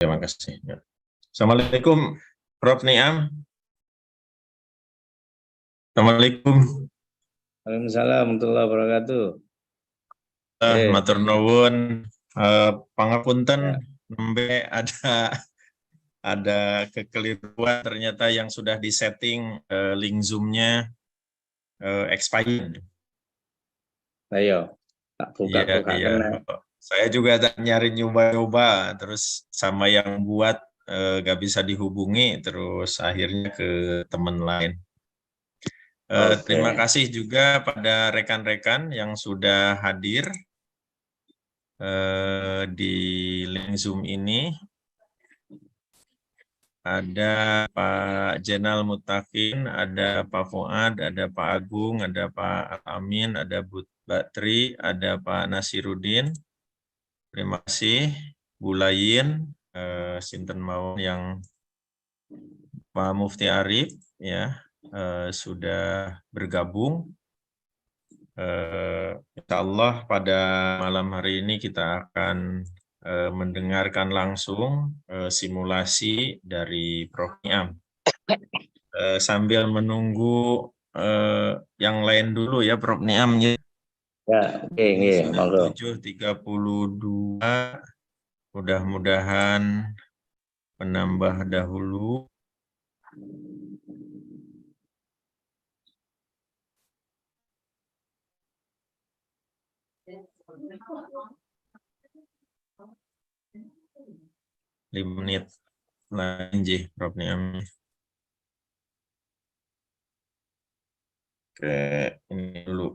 Terima kasih. Ya. Assalamualaikum, Prof. Niam. Assalamualaikum. Waalaikumsalam warahmatullahi wabarakatuh. Matur nuwun. Pangapunten, Ya. nembe ada kekeliruan, ternyata yang sudah disetting link Zoom-nya expired. Ayo, tak buka Iya. Saya juga nyari nyoba-nyoba, terus sama yang buat nggak bisa dihubungi, terus akhirnya ke teman lain. Terima kasih juga pada rekan-rekan yang sudah hadir di link Zoom ini. Ada Pak Jenal Mutakin, ada Pak Fuad, ada Pak Agung, ada Pak Amin, ada Bu Batri, ada Pak Nasiruddin. Terima kasih Bu Layin, Sinten Mawon yang Pak Mufti Arif ya sudah bergabung. Insya Allah pada malam hari ini kita akan mendengarkan langsung simulasi dari Prof. Niam. Sambil menunggu yang lain dulu ya Prof. Niam. Ya, oke, Sudah 7.32, mudah-mudahan menambah dahulu. Menit lagi, Prof. Niam. Oke, ini dulu.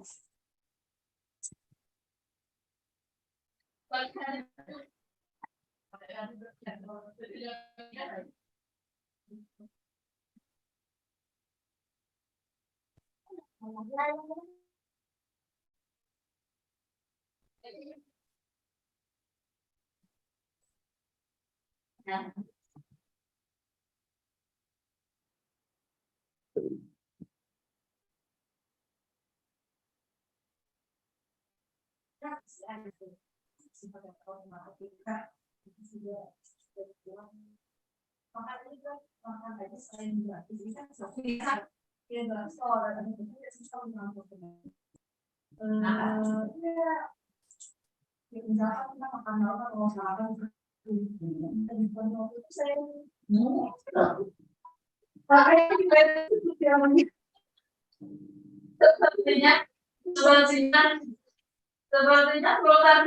Sepertinya golkar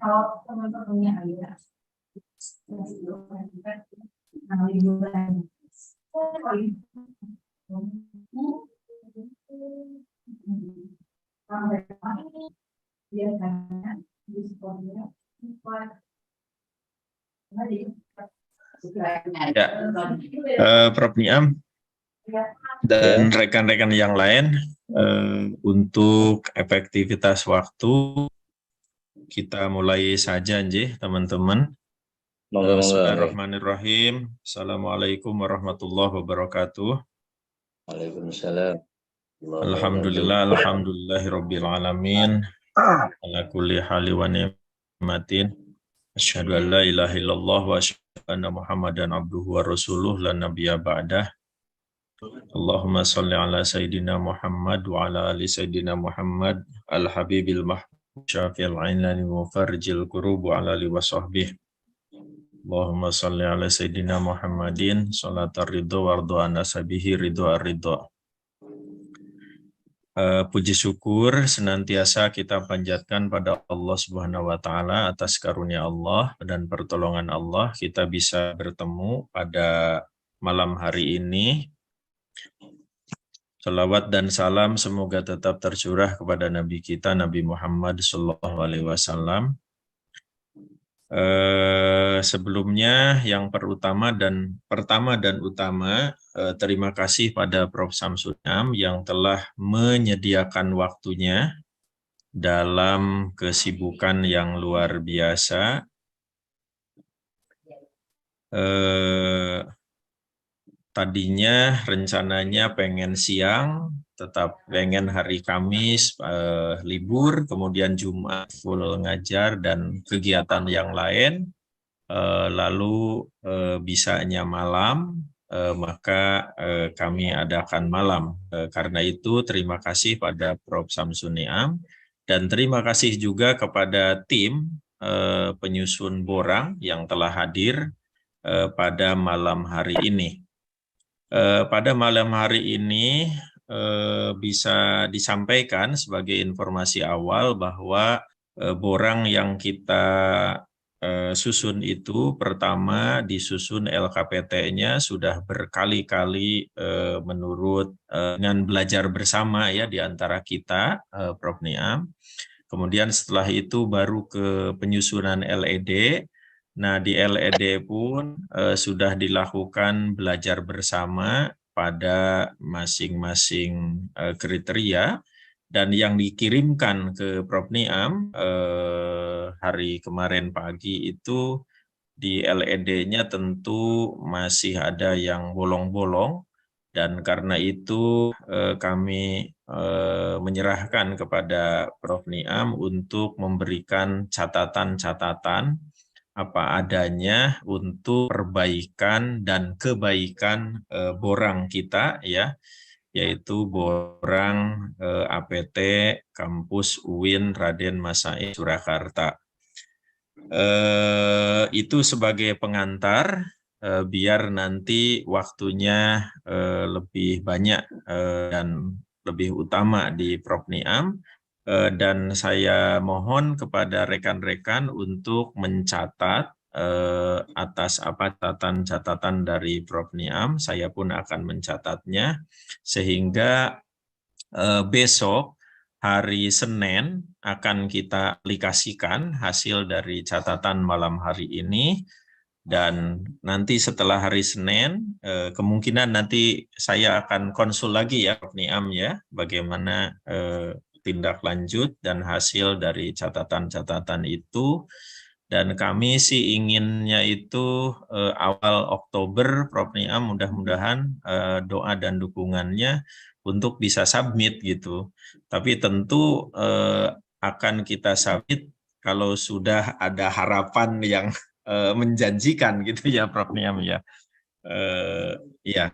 kalau teman-temannya ada ya, Prof. Niam dan rekan-rekan yang lain, untuk efektivitas waktu kita mulai saja nggih teman-teman. Bismillahirrahmanirrahim. Assalamualaikum warahmatullahi wabarakatuh. Waalaikumsalam. Alhamdulillahirabbil alamin. Ala kulli hali wa ni'matin. Asyhadu an la ilaha illallah wa asyhadu anna Muhammadan abduhu wa rasuluh la nabiyya ba'dah. Allahumma shalli ala sayyidina Muhammad wa ala ali sayyidina Muhammad al-habibil mahbub syafi'il ainani wa farjil kurub wa ala ali wa sahbihi. Allahumma shalli ala sayyidina Muhammadin sholatar ridho wardo anasabihi ridho ar-ridho. Puji syukur senantiasa kita panjatkan pada Allah Subhanahu wa taala atas karunia Allah dan pertolongan Allah kita bisa bertemu pada malam hari ini. Salawat dan salam semoga tetap tercurah kepada Nabi kita Nabi Muhammad SAW. Sebelumnya yang pertama dan utama terima kasih pada Prof. Samsul Niam yang telah menyediakan waktunya dalam kesibukan yang luar biasa tadinya rencananya pengen siang, tetap pengen hari Kamis libur, kemudian Jumat full ngajar dan kegiatan yang lain, lalu bisanya malam, maka kami adakan malam. Karena itu terima kasih pada Prof. Samsuniam dan terima kasih juga kepada tim penyusun borang yang telah hadir pada malam hari ini. Pada malam hari ini bisa disampaikan sebagai informasi awal bahwa borang yang kita susun itu pertama disusun LKPT-nya sudah berkali-kali menurut dengan belajar bersama ya di antara kita, Prof. Niam. Kemudian setelah itu baru ke penyusunan LED. Nah, di LED pun sudah dilakukan belajar bersama pada masing-masing kriteria, dan yang dikirimkan ke Prof. Niam hari kemarin pagi itu di LED-nya tentu masih ada yang bolong-bolong, dan karena itu kami menyerahkan kepada Prof. Niam untuk memberikan catatan-catatan apa adanya untuk perbaikan dan kebaikan borang kita ya, yaitu borang APT Kampus UIN Raden Massaid Surakarta. Itu sebagai pengantar biar nanti waktunya lebih banyak dan lebih utama di Prof. Niam. Dan saya mohon kepada rekan-rekan untuk mencatat atas apa catatan-catatan dari Prof. Niam. Saya pun akan mencatatnya sehingga besok hari Senin akan kita aplikasikan hasil dari catatan malam hari ini. Dan nanti setelah hari Senin, kemungkinan nanti saya akan konsul lagi ya Prof. Niam ya, bagaimana tindak lanjut dan hasil dari catatan-catatan itu. Dan kami sih inginnya itu awal Oktober, Prof. Niam, mudah-mudahan doa dan dukungannya untuk bisa submit gitu. Tapi tentu akan kita submit kalau sudah ada harapan yang menjanjikan gitu ya Prof. Niam ya. Ya,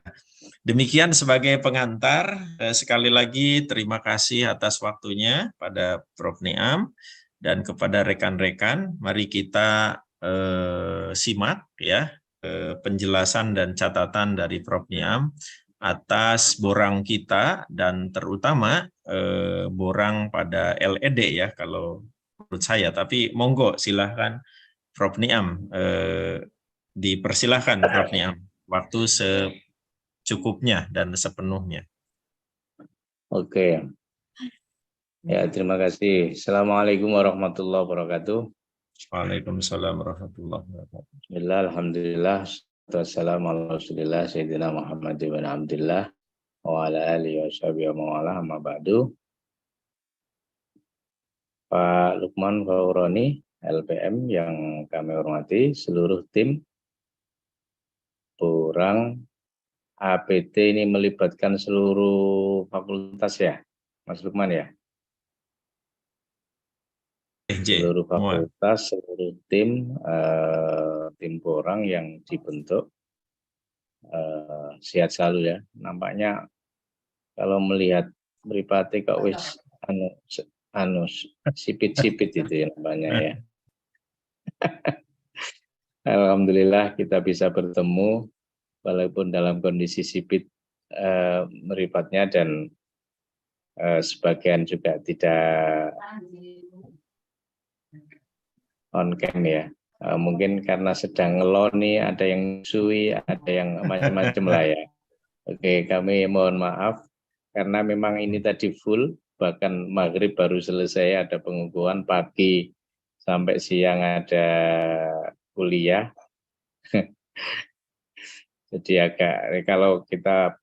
demikian sebagai pengantar. Sekali lagi terima kasih atas waktunya pada Prof. Niam dan kepada rekan-rekan. Mari kita simak ya penjelasan dan catatan dari Prof. Niam atas borang kita dan terutama borang pada LED ya kalau menurut saya. Tapi monggo silahkan Prof. Niam, dipersilahkan Prof. Niam, waktu secukupnya dan sepenuhnya. Oke. Ya, terima kasih. Assalamualaikum warahmatullahi wabarakatuh. Waalaikumsalam warahmatullahi wabarakatuh. Bismillah, alhamdulillah. Wassalamu ala rasulillah Sayyidina Muhammad ibn Abdullah wa ala alihi wa sahbihi wa mawala amma ba'du. Pak Lukman Fauroni, LPM yang kami hormati, seluruh tim borang APT ini melibatkan seluruh fakultas ya, Mas Lukman ya? Seluruh fakultas, seluruh tim borang yang dibentuk sehat selalu ya. Nampaknya kalau melihat mripate kok wis sipit-sipit itu ya nampaknya ya. Alhamdulillah kita bisa bertemu walaupun dalam kondisi sipit meripatnya dan sebagian juga tidak on cam ya. Mungkin karena sedang ngeloni, ada yang sui, ada yang macam-macam lah ya. Oke, kami mohon maaf karena memang ini tadi full, bahkan maghrib baru selesai, ada pengukuhan, pagi sampai siang ada kuliah. Jadi agak, kalau kita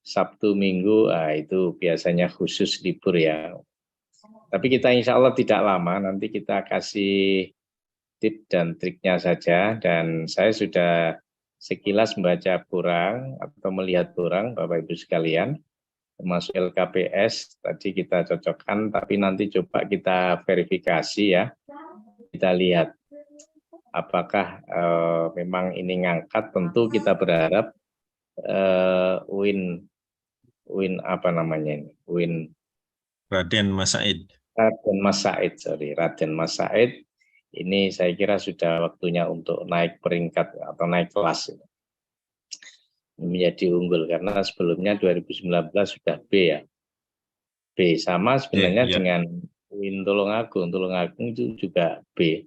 Sabtu Minggu, itu biasanya khusus libur ya. Tapi kita insya Allah tidak lama, nanti kita kasih tip dan triknya saja. Dan saya sudah sekilas membaca borang atau melihat borang Bapak Ibu sekalian, termasuk LKPS tadi kita cocokkan, tapi nanti coba kita verifikasi ya, kita lihat apakah memang ini ngangkat. Tentu kita berharap Win apa namanya ini, Raden Mas Said. Raden Mas Said, Raden Mas Said ini saya kira sudah waktunya untuk naik peringkat atau naik kelas menjadi unggul, karena sebelumnya 2019 sudah B ya. B sama sebenarnya dengan Win Tulungagung itu juga B.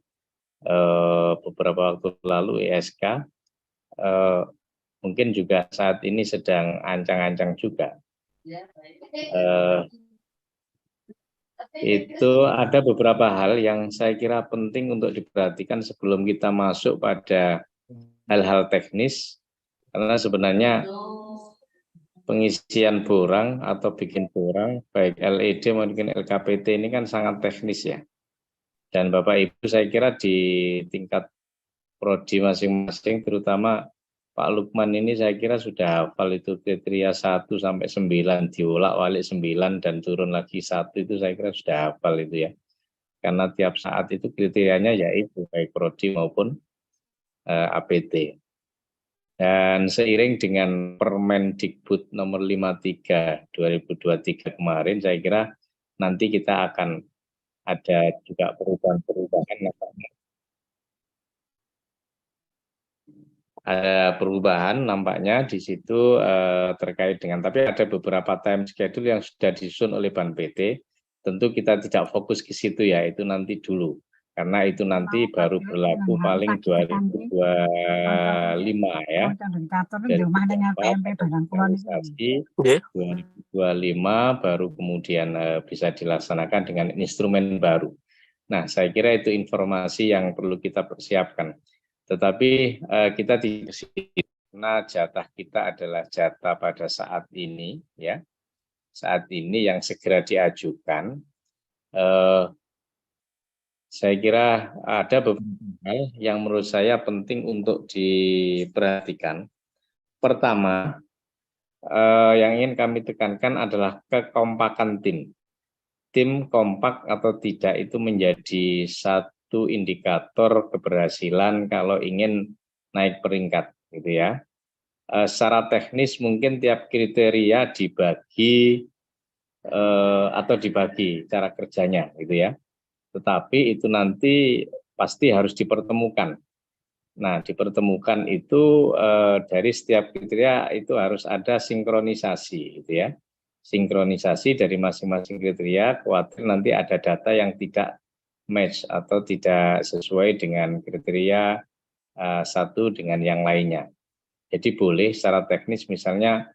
Beberapa waktu lalu ISK mungkin juga saat ini sedang ancang-ancang juga. Itu ada beberapa hal yang saya kira penting untuk diperhatikan sebelum kita masuk pada hal-hal teknis, karena sebenarnya pengisian borang atau bikin borang baik LED maupun LKPT ini kan sangat teknis ya, dan Bapak Ibu saya kira di tingkat prodi masing-masing, terutama Pak Lukman ini saya kira sudah hafal itu kriteria 1 sampai 9, diulak-walik 9 dan turun lagi 1, itu saya kira sudah hafal itu ya. Karena tiap saat itu kriterianya yaitu baik prodi maupun APT. Dan seiring dengan Permendikbud nomor 53 2023 kemarin, saya kira nanti kita akan ada juga perubahan-perubahan nampaknya. Ada perubahan nampaknya di situ terkait dengan, tapi ada beberapa time schedule yang sudah disusun oleh Ban PT. Tentu kita tidak fokus ke situ ya, itu nanti dulu, karena itu nanti baru berlaku paling 2025 ya. Dari 2025 baru kemudian bisa dilaksanakan dengan instrumen baru. Nah, saya kira itu informasi yang perlu kita persiapkan. Tetapi kita tidak, karena jatah kita adalah jatah pada saat ini ya, saat ini yang segera diajukan. Saya kira ada beberapa hal yang menurut saya penting untuk diperhatikan. Pertama, yang ingin kami tekankan adalah kekompakan tim. Tim kompak atau tidak itu menjadi satu indikator keberhasilan kalau ingin naik peringkat, gitu ya. Secara teknis mungkin tiap kriteria dibagi atau dibagi cara kerjanya, gitu ya. Tetapi itu nanti pasti harus dipertemukan. Nah, dipertemukan itu dari setiap kriteria itu harus ada sinkronisasi, gitu ya. Sinkronisasi dari masing-masing kriteria, khawatir nanti ada data yang tidak match atau tidak sesuai dengan kriteria satu dengan yang lainnya. Jadi boleh secara teknis misalnya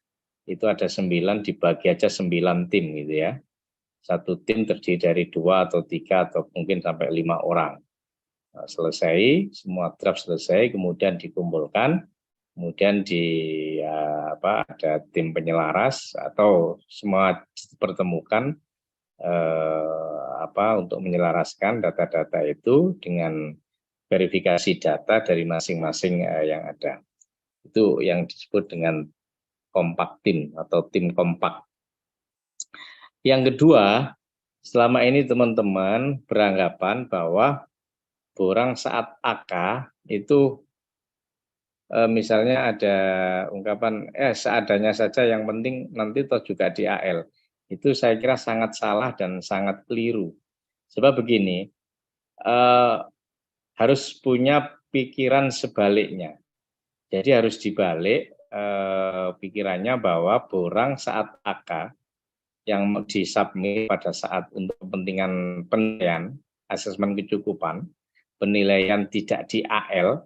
itu ada 9, dibagi aja 9 tim gitu ya. Satu tim terdiri dari 2 atau 3 atau mungkin sampai 5 orang. Nah, selesai, semua draft selesai, kemudian dikumpulkan, kemudian ada tim penyelaras atau semua dipertemukan untuk menyelaraskan data-data itu dengan verifikasi data dari masing-masing yang ada. Itu yang disebut dengan kompak tim atau tim kompak. Yang kedua, selama ini teman-teman beranggapan bahwa borang saat AK itu misalnya ada ungkapan seadanya saja, yang penting nanti toh juga di AL. Itu saya kira sangat salah dan sangat keliru. Sebab begini, harus punya pikiran sebaliknya. Jadi harus dibalik pikirannya bahwa borang saat AK yang disubmit pada saat untuk kepentingan penilaian, asesmen kecukupan, penilaian tidak di AL,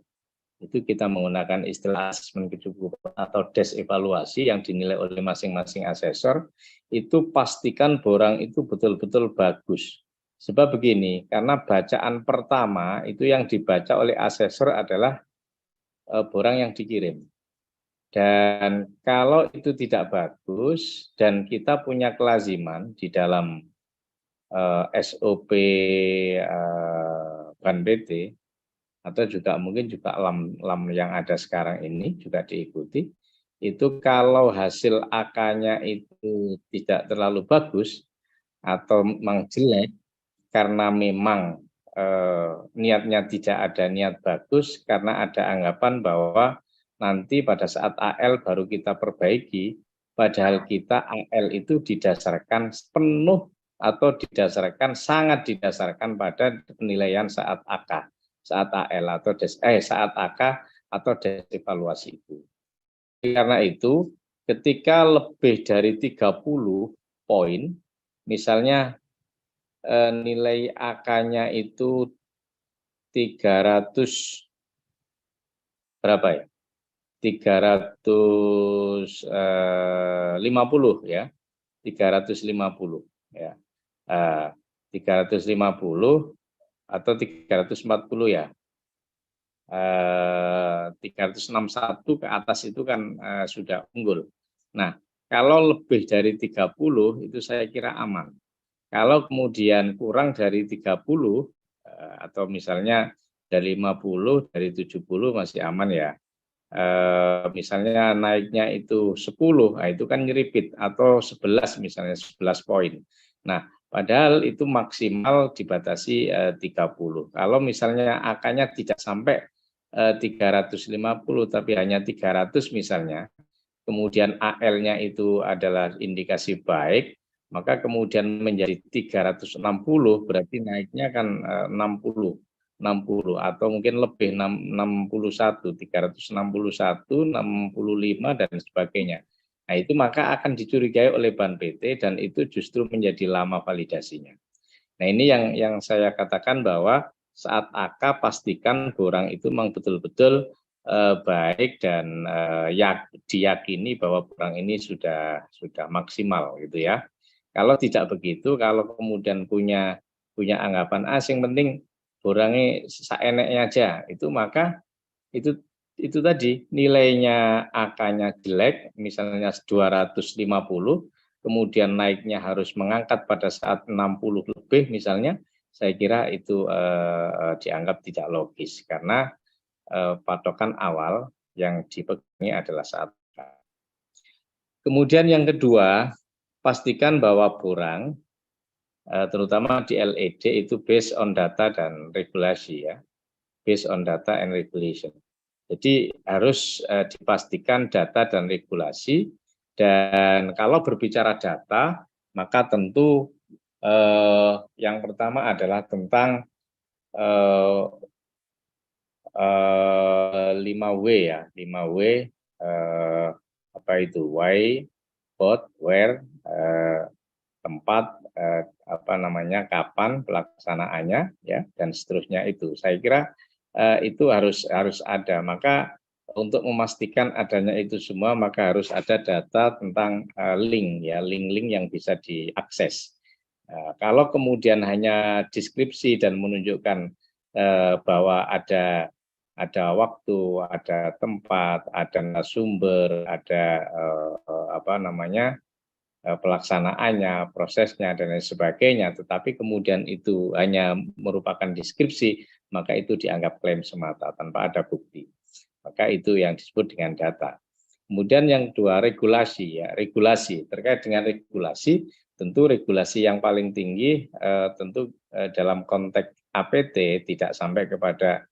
itu kita menggunakan istilah asesmen kecukupan atau des evaluasi yang dinilai oleh masing-masing asesor, itu pastikan borang itu betul-betul bagus. Sebab begini, karena bacaan pertama itu yang dibaca oleh asesor adalah borang yang dikirim. Dan kalau itu tidak bagus dan kita punya kelaziman di dalam SOP Ban PT atau juga mungkin juga lam yang ada sekarang ini juga diikuti. Itu kalau hasil AK-nya itu tidak terlalu bagus atau memang jelek karena memang niatnya tidak ada niat bagus, karena ada anggapan bahwa nanti pada saat AL baru kita perbaiki, padahal kita AL itu didasarkan penuh atau sangat didasarkan pada penilaian saat AK, saat AL atau saat AK atau desevaluasi itu. Karena itu, ketika lebih dari 30 poin, misalnya nilai AK-nya itu 300 berapa ya? 350 ya. 350 ya. 350 atau 340 ya. 361 ke atas itu kan sudah unggul. Nah, kalau lebih dari 30 itu saya kira aman. Kalau kemudian kurang dari 30 atau misalnya dari 50, dari 70 masih aman ya. Misalnya naiknya itu 10, nah itu kan nyeripit, atau 11 misalnya 11 poin. Nah, padahal itu maksimal dibatasi 30. Kalau misalnya AK-nya tidak sampai 350 tapi hanya 300 misalnya, kemudian AL-nya itu adalah indikasi baik, maka kemudian menjadi 360 berarti naiknya kan 60 atau mungkin lebih 61, 361, 65 dan sebagainya. Nah, itu maka akan dicurigai oleh Ban PT dan itu justru menjadi lama validasinya. Nah, ini yang saya katakan bahwa saat AK pastikan borang itu memang betul-betul baik dan diyakini bahwa borang ini sudah maksimal gitu ya. Kalau tidak begitu, kalau kemudian punya anggapan asing penting borangnya saeneknya aja, itu maka itu tadi nilainya AK-nya jelek, misalnya 250, kemudian naiknya harus mengangkat pada saat 60 lebih misalnya, saya kira itu dianggap tidak logis karena patokan awal yang dipegangi adalah saat. Kemudian yang kedua, pastikan bahwa borang terutama di LED itu based on data dan regulasi ya, based on data and regulation. Jadi harus dipastikan data dan regulasi, dan kalau berbicara data maka tentu yang pertama adalah tentang 5W ya, 5W apa itu, why, what, where, tempat, apa namanya, kapan pelaksanaannya ya, dan seterusnya. Itu saya kira itu harus ada. Maka untuk memastikan adanya itu semua maka harus ada data tentang link ya, link-link yang bisa diakses. Kalau kemudian hanya deskripsi dan menunjukkan bahwa ada waktu, ada tempat, ada sumber, ada apa namanya, pelaksanaannya, prosesnya dan lain sebagainya, tetapi kemudian itu hanya merupakan deskripsi, maka itu dianggap klaim semata tanpa ada bukti. Maka itu yang disebut dengan data. Kemudian yang kedua, regulasi ya, regulasi. Terkait dengan regulasi, tentu regulasi yang paling tinggi tentu dalam konteks APT tidak sampai kepada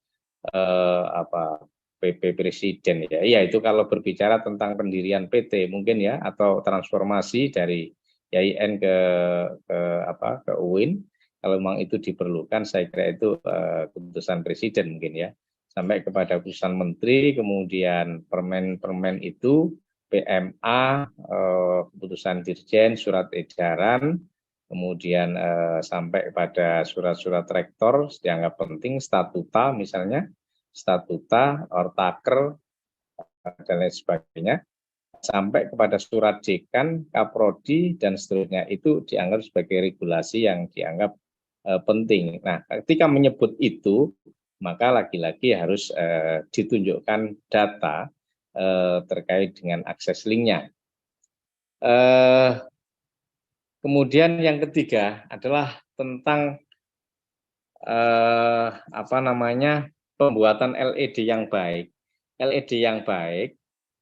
PP Presiden ya. Iya, itu kalau berbicara tentang pendirian PT mungkin ya, atau transformasi dari YIN ke UIN, kalau memang itu diperlukan, saya kira itu keputusan Presiden mungkin ya, sampai kepada keputusan Menteri, kemudian permen itu, PMA, keputusan Dirjen, surat edaran, kemudian sampai kepada surat-surat rektor dianggap penting, statuta misalnya, statuta, ortaker, dan lain sebagainya, sampai kepada surat dekan, kaprodi, dan seterusnya, itu dianggap sebagai regulasi yang dianggap penting. Nah, ketika menyebut itu, maka lagi-lagi harus ditunjukkan data terkait dengan akses linknya. Kemudian yang ketiga adalah tentang apa namanya, pembuatan LED yang baik. LED yang baik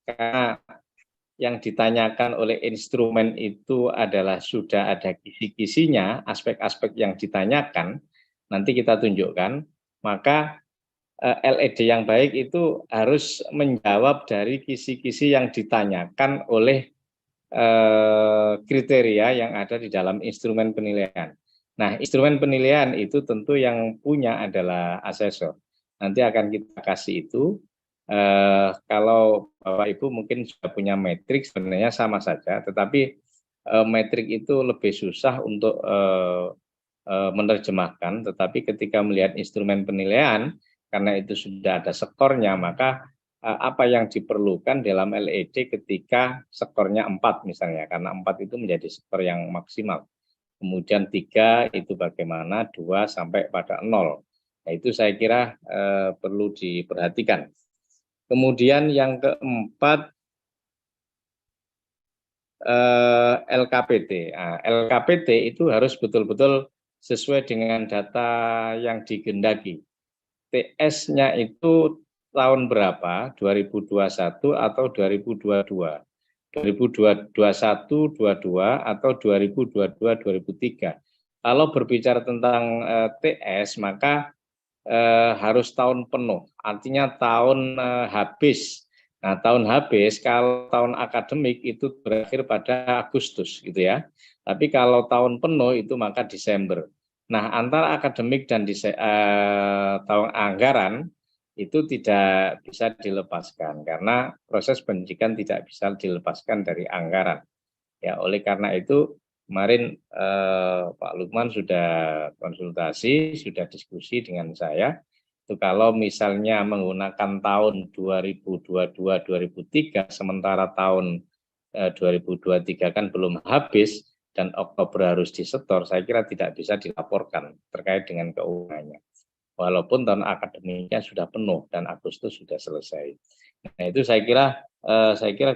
karena yang ditanyakan oleh instrumen itu adalah sudah ada kisi-kisinya, aspek-aspek yang ditanyakan, nanti kita tunjukkan, maka LED yang baik itu harus menjawab dari kisi-kisi yang ditanyakan oleh kriteria yang ada di dalam instrumen penilaian. Nah, instrumen penilaian itu tentu yang punya adalah asesor. Nanti akan kita kasih itu. Kalau Bapak Ibu mungkin sudah punya metrik, sebenarnya sama saja, tetapi metrik itu lebih susah untuk menerjemahkan, tetapi ketika melihat instrumen penilaian, karena itu sudah ada skornya, maka apa yang diperlukan dalam LED ketika skornya 4 misalnya, karena 4 itu menjadi skor yang maksimal. Kemudian 3 itu bagaimana, 2 sampai pada 0. Nah, itu saya kira perlu diperhatikan. Kemudian yang keempat, LKPT. Nah, LKPT itu harus betul-betul sesuai dengan data yang digendaki. TS-nya itu tahun berapa? 2021 atau 2022? 2021, 22 atau 2022, 2003. Kalau berbicara tentang TS, maka harus tahun penuh, artinya tahun habis. Nah, tahun habis kalau tahun akademik itu berakhir pada Agustus gitu ya. Tapi kalau tahun penuh itu maka Desember. Nah, antara akademik dan tahun anggaran itu tidak bisa dilepaskan karena proses pendidikan tidak bisa dilepaskan dari anggaran. Ya, oleh karena itu kemarin Pak Lukman sudah konsultasi, sudah diskusi dengan saya. Itu kalau misalnya menggunakan tahun 2022-2003, sementara tahun 2023 kan belum habis dan Oktober harus disetor, saya kira tidak bisa dilaporkan terkait dengan keuangannya. Walaupun tahun akademiknya sudah penuh dan Agustus sudah selesai. Nah, itu saya kira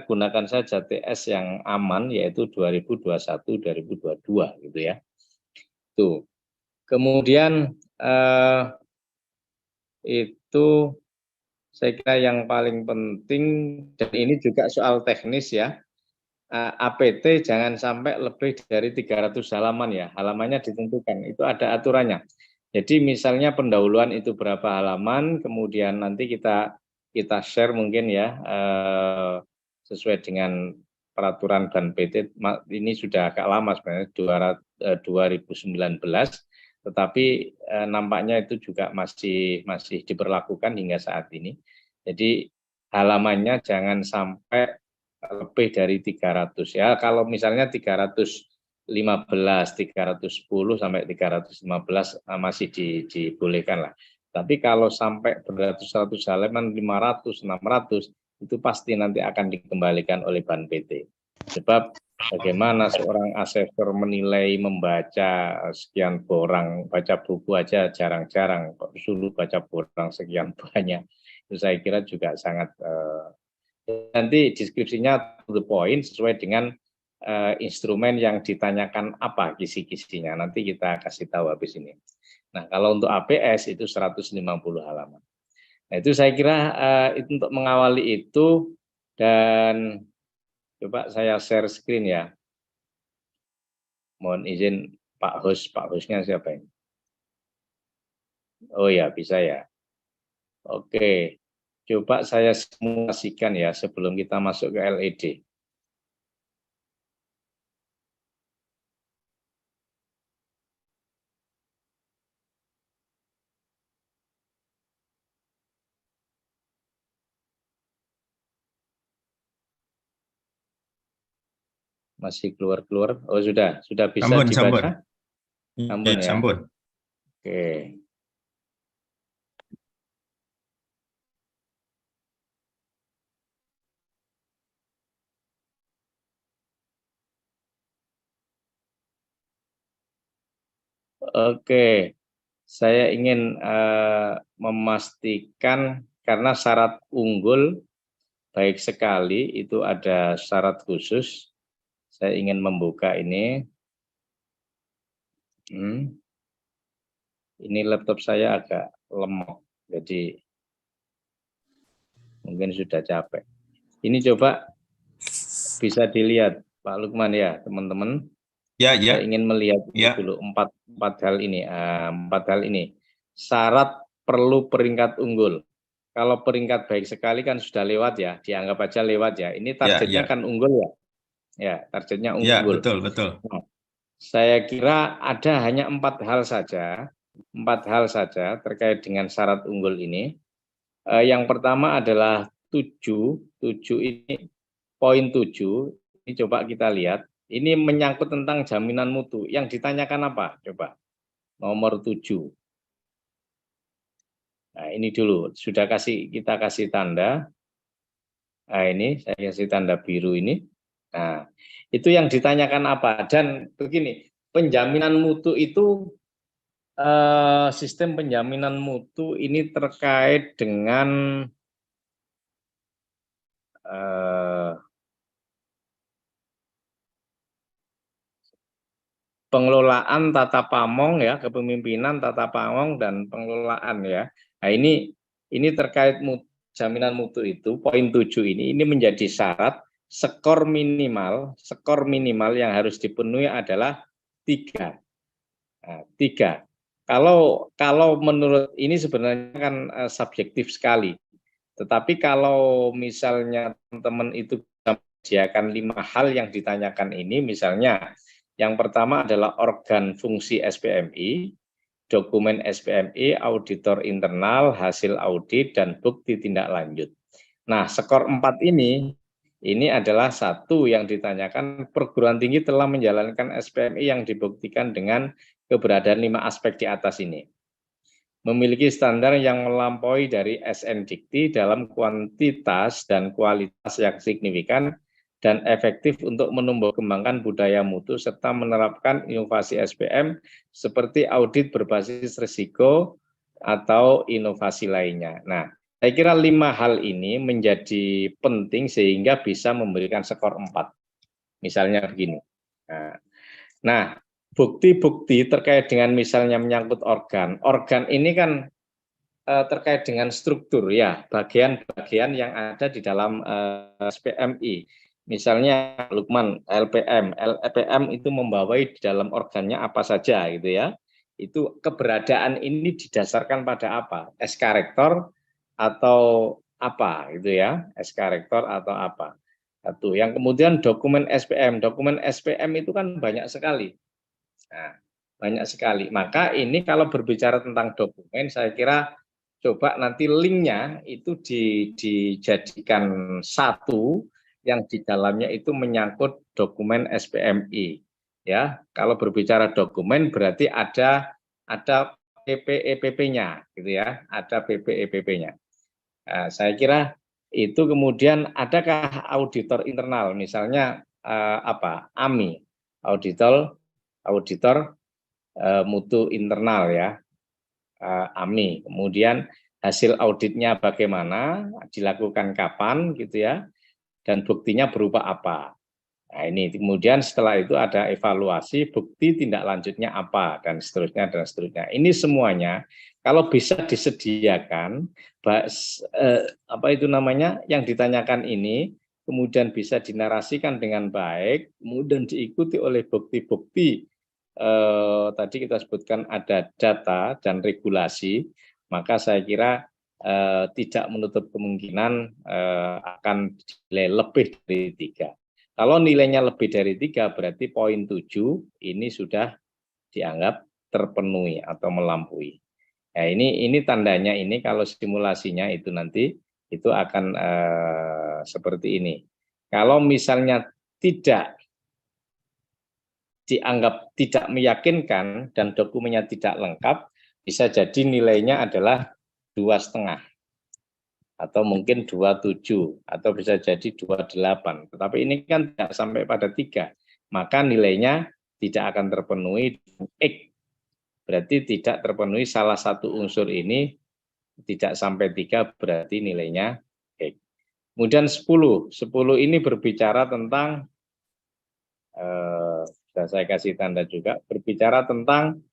gunakan saja TS yang aman yaitu 2021-2022 gitu ya. Tuh. Kemudian itu saya kira yang paling penting, dan ini juga soal teknis ya. APT jangan sampai lebih dari 300 halaman ya. Halamannya ditentukan, itu ada aturannya. Jadi misalnya pendahuluan itu berapa halaman, kemudian nanti kita share mungkin ya sesuai dengan peraturan dan PT. Ini sudah agak lama sebenarnya 2019, tetapi nampaknya itu juga masih diberlakukan hingga saat ini. Jadi halamannya jangan sampai lebih dari 300 ya. Kalau misalnya 315, 310 sampai 315 masih dibolehkan lah. Tapi kalau sampai beratus-ratus halaman, 500, 600 itu pasti nanti akan dikembalikan oleh Ban PT. Sebab bagaimana seorang asesor menilai membaca sekian borang, baca buku aja jarang-jarang, kok disuruh baca borang sekian banyak. Itu saya kira juga sangat nanti deskripsinya to the point sesuai dengan instrumen yang ditanyakan apa kisi-kisinya. Nanti kita kasih tahu habis ini. Nah, kalau untuk APS itu 150 halaman. Nah, itu saya kira itu untuk mengawali itu, dan coba saya share screen ya. Mohon izin Pak hostnya siapa ini? Oh ya, bisa ya. Oke. Coba saya simulasikan ya sebelum kita masuk ke LED. Masih keluar-keluar. Oh, sudah bisa dibaca? Sampun ya. Sampun. Oke. Oke, saya ingin memastikan karena syarat unggul baik sekali itu ada syarat khusus. Saya ingin membuka ini. Ini laptop saya agak lemot, jadi mungkin sudah capek. Ini coba bisa dilihat Pak Lukman ya teman-teman. Ya, Saya ingin melihat ya. dulu empat hal ini. Empat hal ini. Syarat perlu peringkat unggul. Kalau peringkat baik sekali kan sudah lewat ya, dianggap aja lewat ya. Ini targetnya kan unggul ya. Ya, targetnya Ya, unggul. betul, betul. Nah, saya kira ada hanya 4 hal saja. 4 hal saja terkait dengan syarat unggul ini. Yang pertama adalah 7 ini poin 7, ini coba kita lihat. Ini menyangkut tentang jaminan mutu. Yang ditanyakan apa? Coba. Nomor 7. Nah, ini dulu. Sudah kita kasih tanda. Nah, ini saya kasih tanda biru ini. Nah, itu yang ditanyakan apa? Dan begini, penjaminan mutu itu sistem penjaminan mutu ini terkait dengan pengelolaan tata pamong ya, kepemimpinan tata pamong dan pengelolaan ya. Nah, ini terkait jaminan mutu itu poin 7 ini menjadi syarat skor minimal yang harus dipenuhi adalah 3. Nah, 3. Kalau menurut ini sebenarnya kan subjektif sekali. Tetapi kalau misalnya teman-teman itu menyediakan 5 hal yang ditanyakan ini, misalnya yang pertama adalah organ fungsi SPMI, dokumen SPMI, auditor internal, hasil audit, dan bukti tindak lanjut. Nah, skor 4 ini adalah satu yang ditanyakan perguruan tinggi telah menjalankan SPMI yang dibuktikan dengan keberadaan 5 aspek di atas ini. Memiliki standar yang melampaui dari SN Dikti dalam kuantitas dan kualitas yang signifikan dan efektif untuk menumbuh kembangkan budaya mutu serta menerapkan inovasi SPM seperti audit berbasis risiko atau inovasi lainnya. Nah, saya kira 5 hal ini menjadi penting sehingga bisa memberikan skor 4. Misalnya begini. Nah, bukti-bukti terkait dengan misalnya menyangkut organ ini kan terkait dengan struktur ya, bagian-bagian yang ada di dalam SPMI. Misalnya Lukman, LPM itu membawai di dalam organnya apa saja gitu ya. Itu keberadaan ini didasarkan pada apa? SK Rektor atau apa gitu ya, SK Rektor atau apa. Satu. Yang kemudian dokumen SPM itu kan banyak sekali. Nah, banyak sekali. Maka ini kalau berbicara tentang dokumen, saya kira coba nanti linknya itu dijadikan satu yang di dalamnya itu menyangkut dokumen SPMI. Ya, kalau berbicara dokumen berarti ada PPEPP-nya, gitu ya, ada PPEPP-nya. Nah, saya kira itu kemudian adakah auditor internal, misalnya AMI, auditor mutu internal ya, AMI. Kemudian hasil auditnya bagaimana, dilakukan kapan gitu ya, dan buktinya berupa apa. Nah, ini kemudian setelah itu ada evaluasi, bukti tindak lanjutnya apa dan seterusnya dan seterusnya. Ini semuanya kalau bisa disediakan apa itu namanya yang ditanyakan ini kemudian bisa dinarasikan dengan baik, kemudian diikuti oleh bukti-bukti tadi kita sebutkan ada data dan regulasi, maka saya kira tidak menutup kemungkinan akan nilai lebih dari 3. Kalau nilainya lebih dari 3 berarti poin 7 ini sudah dianggap terpenuhi atau melampaui. Nah, ini tandanya ini kalau simulasinya itu nanti itu akan seperti ini. Kalau misalnya tidak dianggap tidak meyakinkan dan dokumennya tidak lengkap, bisa jadi nilainya adalah 2,5 atau mungkin 27 atau bisa jadi 28. Tetapi ini kan tidak sampai pada 3, maka nilainya tidak akan terpenuhi X. Berarti tidak terpenuhi salah satu unsur ini, tidak sampai 3 berarti nilainya X. Kemudian 10 ini berbicara tentang sudah saya kasih tanda juga, berbicara tentang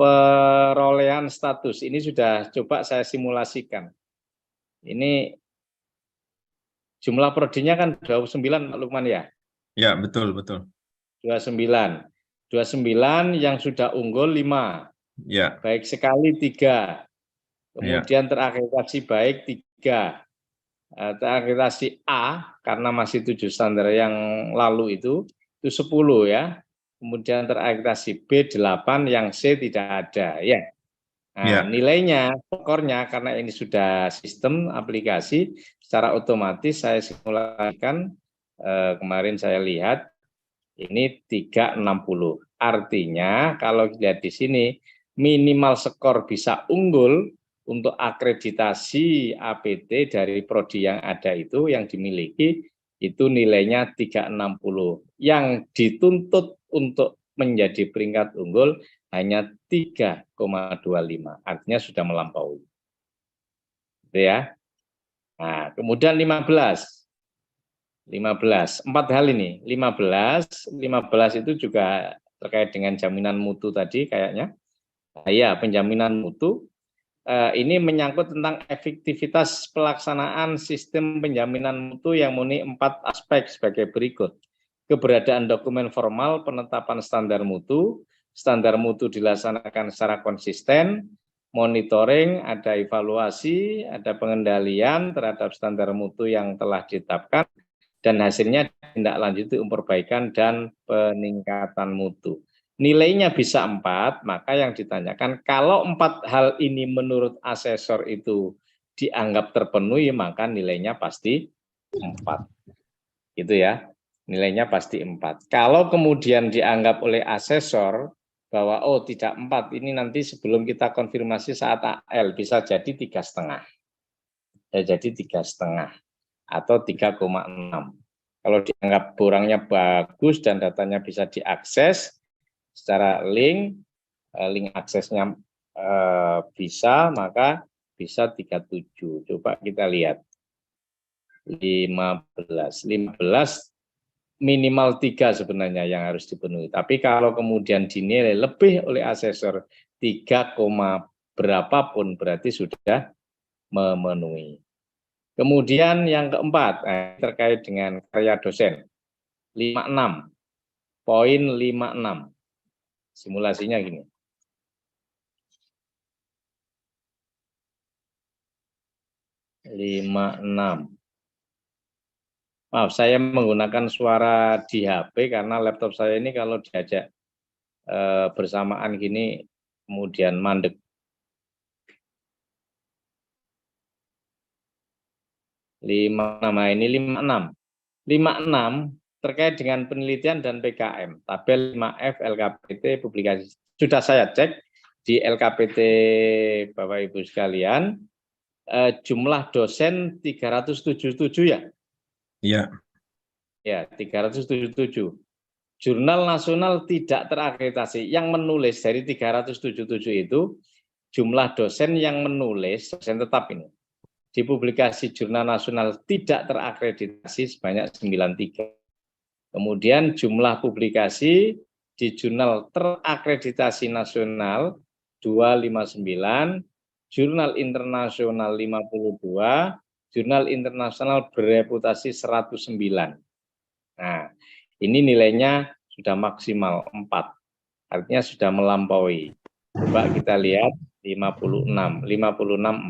perolehan status. Ini sudah coba saya simulasikan. Ini Jumlah prodinya kan 29 Pak Lukman ya? Ya, betul, betul. 29. 29 yang sudah unggul 5. Ya, Baik sekali 3. ya, Kemudian terakreditasi baik 3. Terakreditasi A karena masih 7 standar yang lalu itu 10 ya. Kemudian terakreditasi B 8, yang C tidak ada ya. Nah, ya, nilainya, skornya karena ini sudah sistem aplikasi secara otomatis saya simulasikan kemarin saya lihat ini 360. Artinya kalau lihat di sini minimal skor bisa unggul untuk akreditasi APT dari prodi yang ada itu yang dimiliki itu nilainya 360. Yang dituntut untuk menjadi peringkat unggul hanya 3,25. Artinya sudah melampaui. Gitu ya. Nah, kemudian 15. 15, 4 hal ini. 15 itu juga terkait dengan jaminan mutu tadi kayaknya. Nah, ya, penjaminan mutu ini menyangkut tentang efektivitas pelaksanaan sistem penjaminan mutu yang memenuhi 4 aspek sebagai berikut. Keberadaan dokumen formal penetapan standar mutu dilaksanakan secara konsisten, monitoring, ada evaluasi, ada pengendalian terhadap standar mutu yang telah ditetapkan, dan hasilnya tindak lanjuti perbaikan dan peningkatan mutu. Nilainya bisa 4, maka yang ditanyakan kalau 4 hal ini menurut asesor itu dianggap terpenuhi, maka nilainya pasti 4. Gitu ya, nilainya pasti 4. Kalau kemudian dianggap oleh asesor bahwa oh tidak 4, ini nanti sebelum kita konfirmasi saat AL bisa jadi 3,5. Ya, jadi 3,5 atau 3,6. Kalau dianggap borangnya bagus dan datanya bisa diakses secara link aksesnya bisa, maka bisa 37. Coba kita lihat. 15 minimal 3 sebenarnya yang harus dipenuhi. Tapi kalau kemudian dinilai lebih oleh asesor 3, berapapun berarti sudah memenuhi. Kemudian yang keempat terkait dengan karya dosen 56, poin 56. Simulasinya gini. Maaf, saya menggunakan suara di HP karena laptop saya ini kalau diajak bersamaan gini kemudian mandek. 56, ini 56. 56 terkait dengan penelitian dan PKM. Tabel 5F LKPT publikasi. Sudah saya cek di LKPT Bapak Ibu sekalian, jumlah dosen 377 ya? ya, Ya, 377. Jurnal nasional tidak terakreditasi. Yang menulis dari 377 itu, jumlah dosen yang menulis, dosen tetap ini, di publikasi jurnal nasional tidak terakreditasi sebanyak 93. Kemudian jumlah publikasi di jurnal terakreditasi nasional 259, jurnal internasional 52, jurnal internasional bereputasi 109. Nah, ini nilainya sudah maksimal 4. Artinya sudah melampaui. Coba kita lihat 56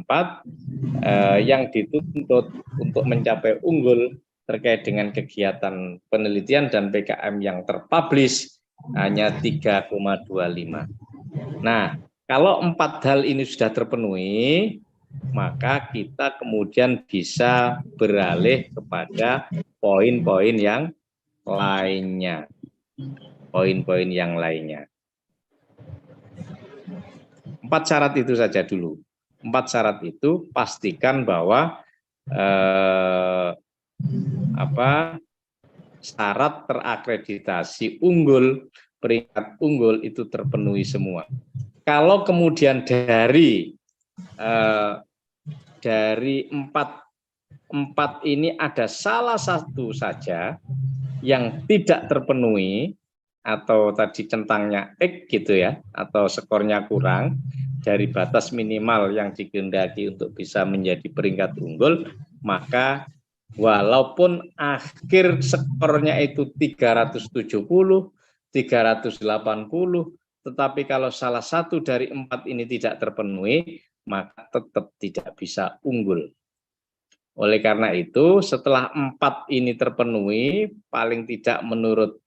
4 yang dituntut untuk mencapai unggul terkait dengan kegiatan penelitian dan PKM yang terpublish hanya 3,25. Nah, kalau 4 hal ini sudah terpenuhi, maka kita kemudian bisa beralih kepada poin-poin yang lainnya. Poin-poin yang lainnya. 4 syarat itu saja dulu. 4 syarat itu pastikan bahwa syarat terakreditasi unggul, peringkat unggul itu terpenuhi semua. Kalau kemudian dari 4 ini ada salah satu saja yang tidak terpenuhi atau tadi centangnya X gitu ya, atau skornya kurang dari batas minimal yang dikehendaki untuk bisa menjadi peringkat unggul, maka Walaupun akhir skornya itu 370, 380, tetapi kalau salah satu dari 4 ini tidak terpenuhi, maka tetap tidak bisa unggul. Oleh karena itu, setelah 4 ini terpenuhi, paling tidak menurut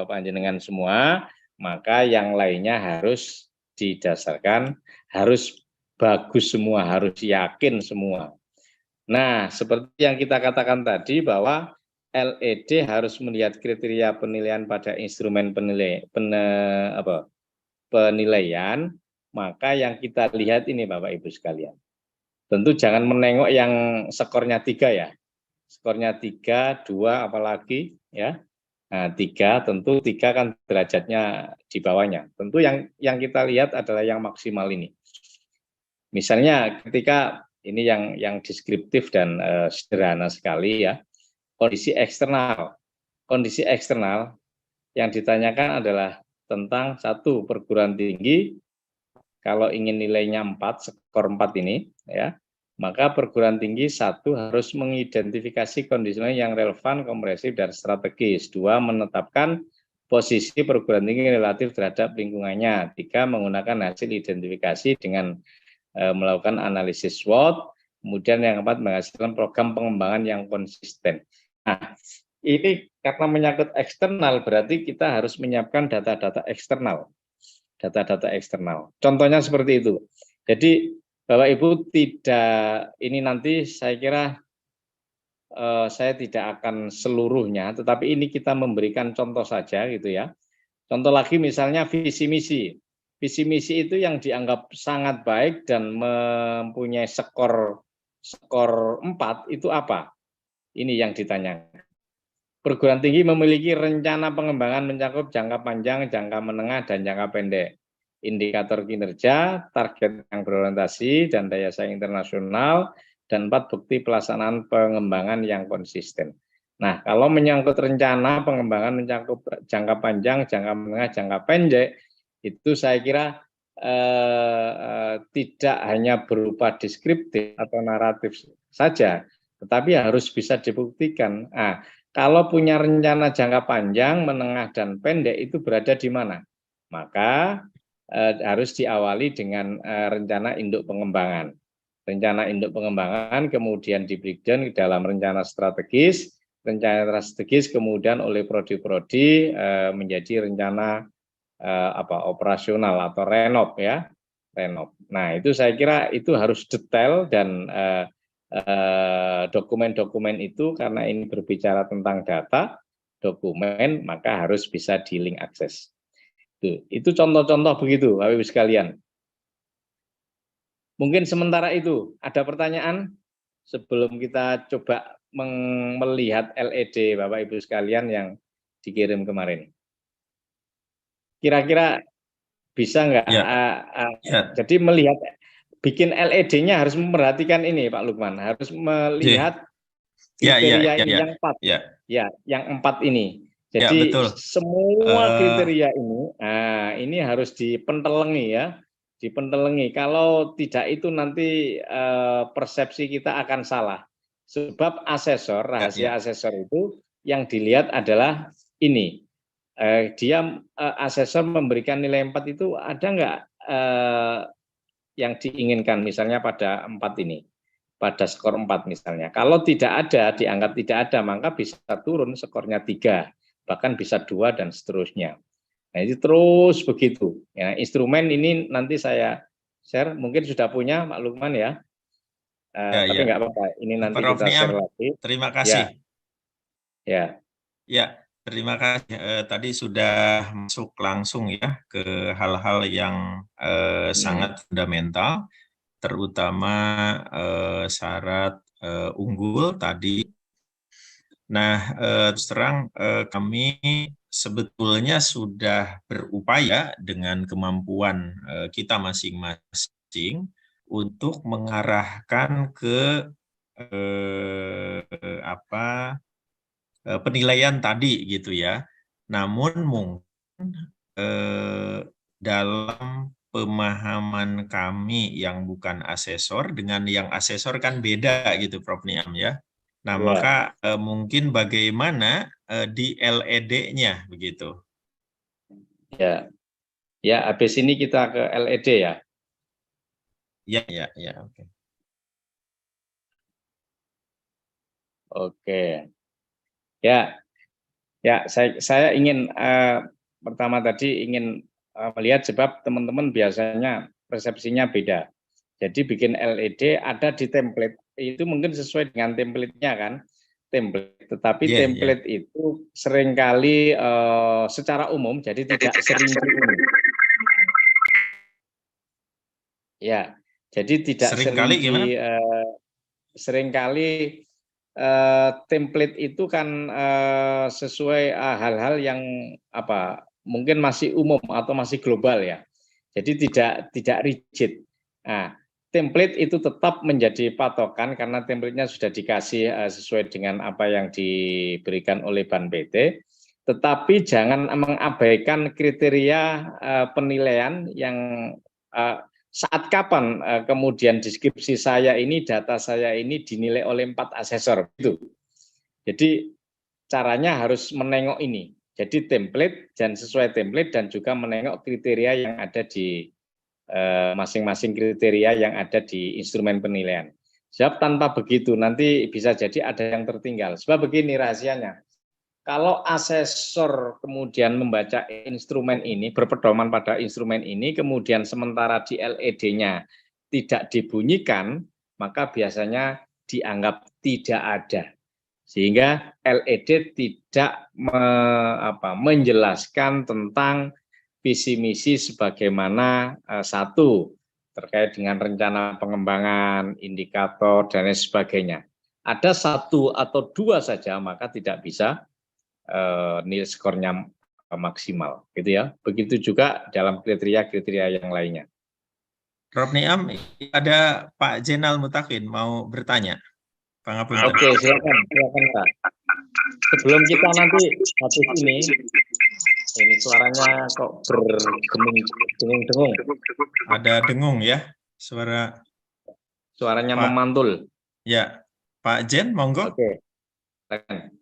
panjenengan semua, maka yang lainnya harus didasarkan, harus bagus semua, harus yakin semua. Nah, seperti yang kita katakan tadi bahwa LED harus melihat kriteria penilaian pada instrumen penilaian, maka yang kita lihat ini Bapak Ibu sekalian. Tentu jangan menengok yang skornya 3 ya. Skornya 3, 2 apalagi ya. Nah, 3 tentu 3 kan derajatnya di bawahnya. Tentu yang kita lihat adalah yang maksimal ini. Misalnya ketika ini yang deskriptif dan sederhana sekali ya. Kondisi eksternal. Kondisi eksternal yang ditanyakan adalah tentang satu perguruan tinggi kalau ingin nilainya 4, skor 4 ini ya, maka perguruan tinggi 1 harus mengidentifikasi kondisi yang relevan, komprehensif dan strategis. 2 menetapkan posisi perguruan tinggi relatif terhadap lingkungannya. 3 menggunakan hasil identifikasi dengan melakukan analisis SWOT, kemudian yang keempat menghasilkan program pengembangan yang konsisten. Nah, ini karena menyangkut eksternal berarti kita harus menyiapkan data-data eksternal. Data-data eksternal. Contohnya seperti itu. Jadi Bapak Ibu tidak, ini nanti saya kira saya tidak akan seluruhnya, tetapi ini kita memberikan contoh saja gitu ya. Contoh lagi misalnya visi misi. Visi misi itu yang dianggap sangat baik dan mempunyai skor 4 itu apa? Ini yang ditanyakan. Perguruan tinggi memiliki rencana pengembangan mencakup jangka panjang, jangka menengah, dan jangka pendek. Indikator kinerja, target yang berorientasi, dan daya saing internasional, dan 4 bukti pelaksanaan pengembangan yang konsisten. Nah, kalau menyangkut rencana pengembangan mencakup jangka panjang, jangka menengah, jangka pendek, itu saya kira tidak hanya berupa deskriptif atau naratif saja, tetapi harus bisa dibuktikan. Nah, kalau punya rencana jangka panjang, menengah, dan pendek itu berada di mana? Maka harus diawali dengan rencana induk pengembangan. Rencana induk pengembangan kemudian di breakdown ke dalam rencana strategis, kemudian oleh prodi-prodi menjadi rencana operasional atau renov ya, renov. Nah, itu saya kira itu harus detail dan dokumen-dokumen itu karena ini berbicara tentang data, dokumen, maka harus bisa di-link akses. Itu contoh-contoh begitu, Bapak Ibu sekalian. Mungkin sementara itu, ada pertanyaan sebelum kita coba melihat LED Bapak Ibu sekalian yang dikirim kemarin. Kira-kira bisa nggak? Ya. Jadi melihat bikin LED-nya harus memperhatikan ini Pak Lukman, harus melihat kriteria yang 4, ya, yang 4 ini. Jadi betul. semua kriteria ini harus dipentelengi ya, dipentelengi. Kalau tidak itu nanti persepsi kita akan salah. Sebab asesor, rahasia asesor itu yang dilihat adalah ini. Dia asesor memberikan nilai 4 itu ada nggak yang diinginkan misalnya pada 4 ini, pada skor 4 misalnya. Kalau tidak ada, dianggap tidak ada, maka bisa turun skornya 3, bahkan bisa 2 dan seterusnya. Nah, itu terus begitu. Ya, instrumen ini nanti saya share, mungkin sudah punya Pak Lukman ya. Tapi nggak apa-apa, ini nanti kita share lagi. Terima kasih. Ya. Terima kasih. Tadi sudah masuk langsung ya ke hal-hal yang sangat fundamental, terutama syarat unggul tadi. Nah, terus terang kami sebetulnya sudah berupaya dengan kemampuan kita masing-masing untuk mengarahkan ke penilaian tadi gitu ya. Namun mungkin dalam pemahaman kami yang bukan asesor dengan yang asesor kan beda gitu Prof Niam ya. Nah, Ya, maka mungkin bagaimana di LED-nya begitu. ya. Ya, habis ini kita ke LED ya. Ya, ya, ya, oke. Oke. Ya, ya, saya ingin pertama tadi ingin melihat sebab teman-teman biasanya persepsinya beda. Jadi bikin LED ada di template itu mungkin sesuai dengan template-nya kan, template. Tetapi Ya, ya. template itu seringkali secara umum, jadi tidak serinci ini. Ya, jadi tidak Seringkali gimana? seringkali template itu kan sesuai hal-hal yang apa mungkin masih umum atau masih global ya. Jadi tidak rigid. Nah, template itu tetap menjadi patokan karena template-nya sudah dikasih sesuai dengan apa yang diberikan oleh Ban PT. Tetapi jangan mengabaikan kriteria penilaian yang saat kapan kemudian deskripsi saya ini, data saya ini dinilai oleh 4 asesor itu. Jadi caranya harus menengok ini. Jadi template dan sesuai template dan juga menengok kriteria yang ada di masing-masing kriteria yang ada di instrumen penilaian. Sebab tanpa begitu nanti bisa jadi ada yang tertinggal. Sebab begini rahasianya. Kalau asesor kemudian membaca instrumen ini, berpedoman pada instrumen ini, kemudian sementara di LED-nya tidak dibunyikan, maka biasanya dianggap tidak ada. Sehingga LED tidak menjelaskan tentang visi misi sebagaimana satu terkait dengan rencana pengembangan, indikator, dan lain sebagainya. Ada satu atau dua saja, maka tidak bisa nilai skornya maksimal, gitu ya. Begitu juga dalam kriteria-kriteria yang lainnya. Prof Niam, ada Pak Jenal Mutakin mau bertanya. Pangapunten. Oke, silakan Pak. Sebelum kita nanti habis ini suaranya kok berdengung-dengung. Ada dengung ya, suaranya Pak. Memantul. Ya, Pak Jen, monggo. Oke, silakan.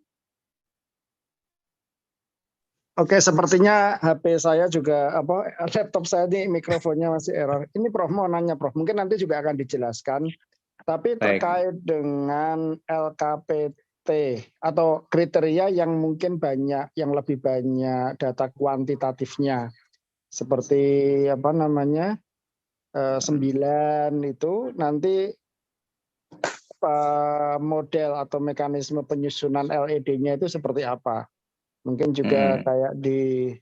Oke, sepertinya HP saya juga laptop saya ini mikrofonnya masih error. Ini Prof mau nanya Prof, mungkin nanti juga akan dijelaskan. Tapi terkait dengan LKPT atau kriteria yang mungkin banyak, yang lebih banyak data kuantitatifnya, seperti 9 itu nanti model atau mekanisme penyusunan LED-nya itu seperti apa? Mungkin juga kayak di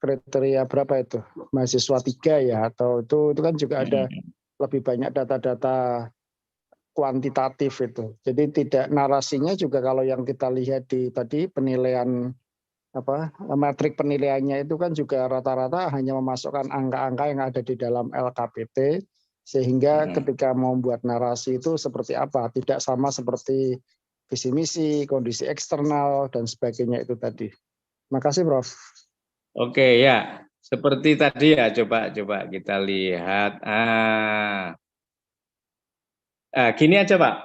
kriteria berapa itu? Mahasiswa 3 ya, atau itu kan juga ada lebih banyak data-data kuantitatif itu. Jadi tidak narasinya juga kalau yang kita lihat di tadi penilaian metrik penilaiannya itu kan juga rata-rata hanya memasukkan angka-angka yang ada di dalam LKPT sehingga ketika mau membuat narasi itu seperti apa, tidak sama seperti visi misi, kondisi eksternal dan sebagainya itu tadi. Makasih Prof. Oke ya, seperti tadi ya coba kita lihat. Gini aja Pak.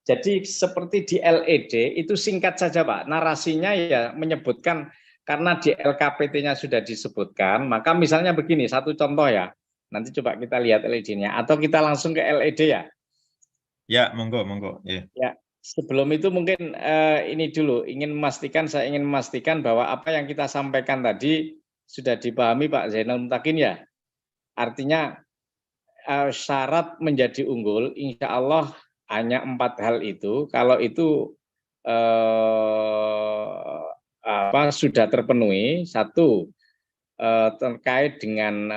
Jadi seperti di LED itu singkat saja Pak. Narasinya ya menyebutkan karena di LKPT-nya sudah disebutkan, maka misalnya begini, satu contoh ya. Nanti coba kita lihat LED-nya atau kita langsung ke LED ya. Ya, monggo. Ya. Sebelum itu mungkin ini dulu saya ingin memastikan bahwa apa yang kita sampaikan tadi sudah dipahami Pak Zainal Mutakin ya. Artinya syarat menjadi unggul insya Allah hanya 4 hal itu. Kalau itu sudah terpenuhi, satu terkait dengan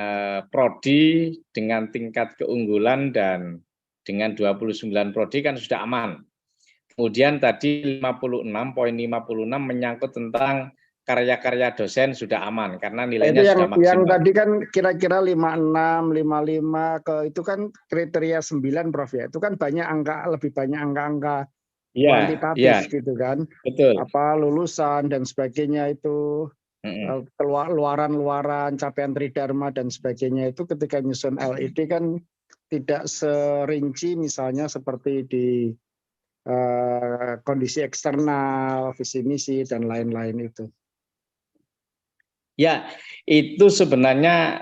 prodi dengan tingkat keunggulan dan dengan 29 prodi kan sudah aman. Kemudian tadi 56.56 menyangkut tentang karya-karya dosen sudah aman karena nilainya sudah maksimal. Yang tadi kan kira-kira 56, 55 itu kan kriteria 9 Prof ya. Itu kan lebih banyak angka-angka kuantitatif gitu kan. Betul. Lulusan dan sebagainya itu. luaran-luaran capaian tridharma dan sebagainya itu ketika nyusun LED kan tidak serinci misalnya seperti di kondisi eksternal, visi misi dan lain-lain itu. Ya, itu sebenarnya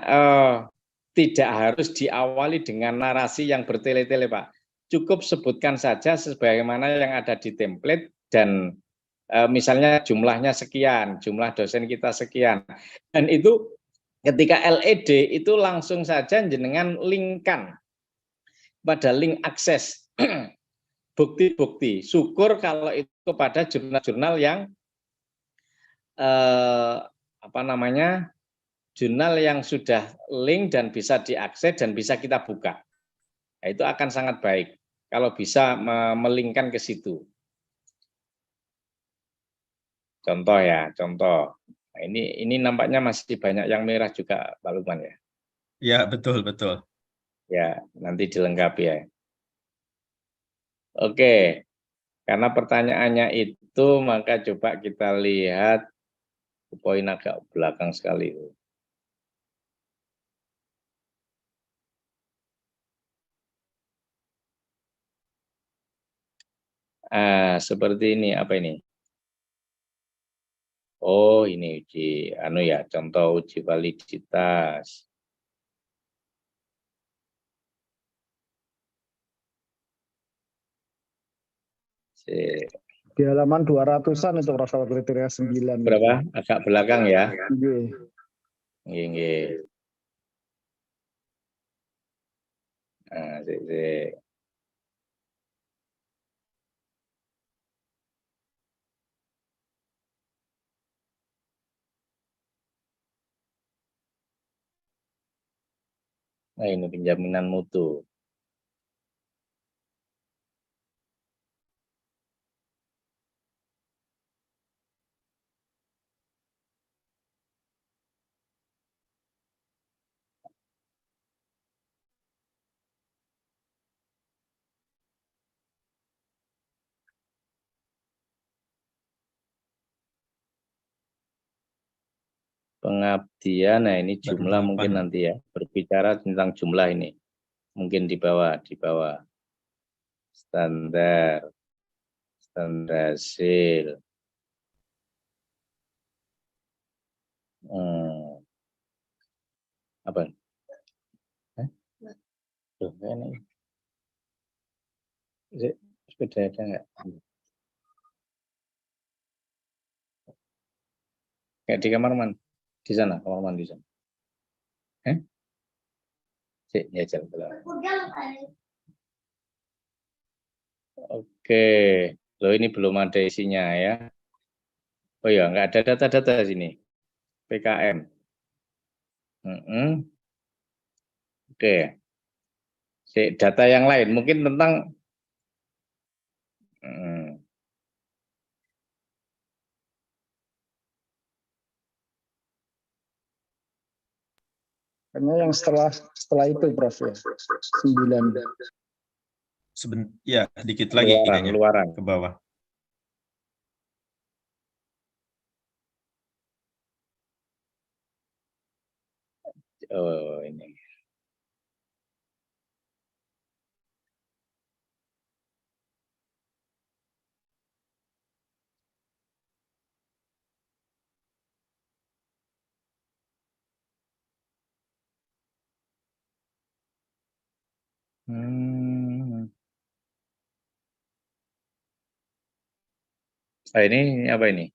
tidak harus diawali dengan narasi yang bertele-tele, Pak. Cukup sebutkan saja sebagaimana yang ada di template dan misalnya jumlahnya sekian, jumlah dosen kita sekian. Dan itu ketika LED itu langsung saja jenengan linkkan pada link akses bukti-bukti. Syukur kalau itu kepada jurnal-jurnal yang jurnal yang sudah link dan bisa diakses dan bisa kita buka. Nah, itu akan sangat baik kalau bisa melingkan ke situ. Contoh ya, contoh. Nah, ini nampaknya masih banyak yang merah juga, Pak Lukman ya. Ya, betul, betul. Ya, nanti dilengkapi ya. Oke, karena pertanyaannya itu, maka coba kita lihat poin agak belakang sekali. Seperti ini, apa ini? Oh, ini uji, contoh uji validitas. Di halaman 200-an itu Rafael kriteria 9. Berapa? Agak belakang ya. Iya. Nah, nah, ini penjaminan mutu. Pengabdian, nah ini jumlah mungkin nanti ya, berbicara tentang jumlah ini. Mungkin di bawah. Standar hasil. Apa? Loh, ini. Sepeda ada nggak? Kayak di kamar mandi. Di sana, kamar mandi di sana. Ya, jalan. Oke, loh ini belum ada isinya ya. Oh ya, nggak ada data-data sini. PKM. Oke. Data yang lain mungkin tentang Karena yang setelah itu Prof ya. 9. Ya, sedikit lagi kayaknya luaran ke bawah. Oh, ini. Ini apa ini?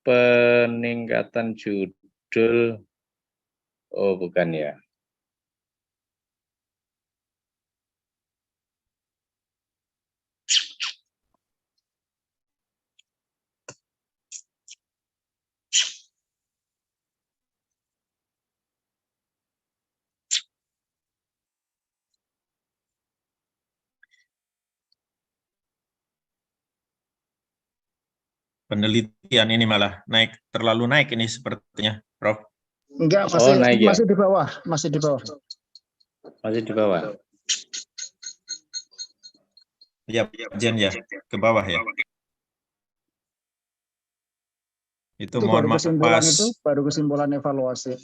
Peningkatan judul. Oh, bukan ya. Penelitian ini malah terlalu naik ini sepertinya, Prof. Enggak, naik ya? Masih di bawah. Masih di bawah. Ya, Jen ya, ke bawah ya. Itu Itu mohon baru maaf kesimpulan pas. itu, baru kesimpulan evaluasi.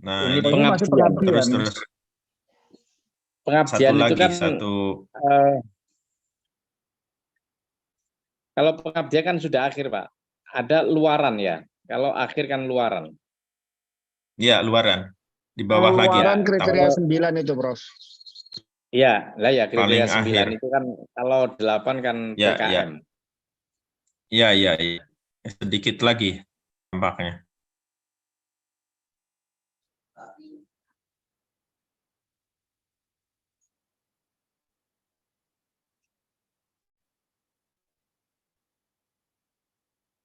Nah, Ini ini masih pengabdian. pengabdian. terus Pengabdian satu itu lagi, kan satu kalau pengabdian kan sudah akhir, Pak. Ada luaran ya. Kalau akhir kan luaran. ya luaran di bawah lagi Luaran Ya, kriteria tambah 9 itu, Prof. Iya, lah ya paling kriteria 9 akhir. itu kan kalau 8 kan Ya, ya, PKM. ya. Sedikit lagi tampaknya.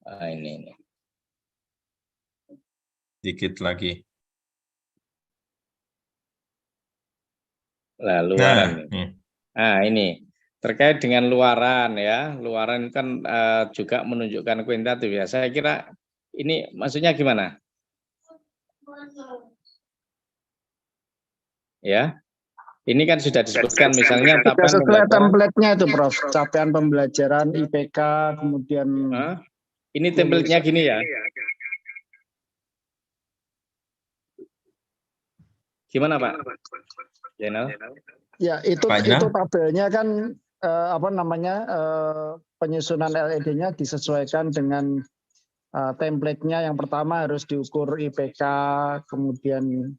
Ini. Sedikit lagi. Lah luaran. Nah, ini terkait dengan luaran ya. Luaran kan juga menunjukkan kuantitatif ya. Saya kira ini maksudnya gimana? Ya. Ini kan sudah disebutkan misalnya Sudah sesuai template-nya itu, Prof. Capaian pembelajaran IPK, kemudian ini template-nya gini ya. Gimana, Pak? Jenal? Ya, itu tabelnya kan penyusunan LED-nya disesuaikan dengan template-nya. Yang pertama harus diukur IPK, kemudian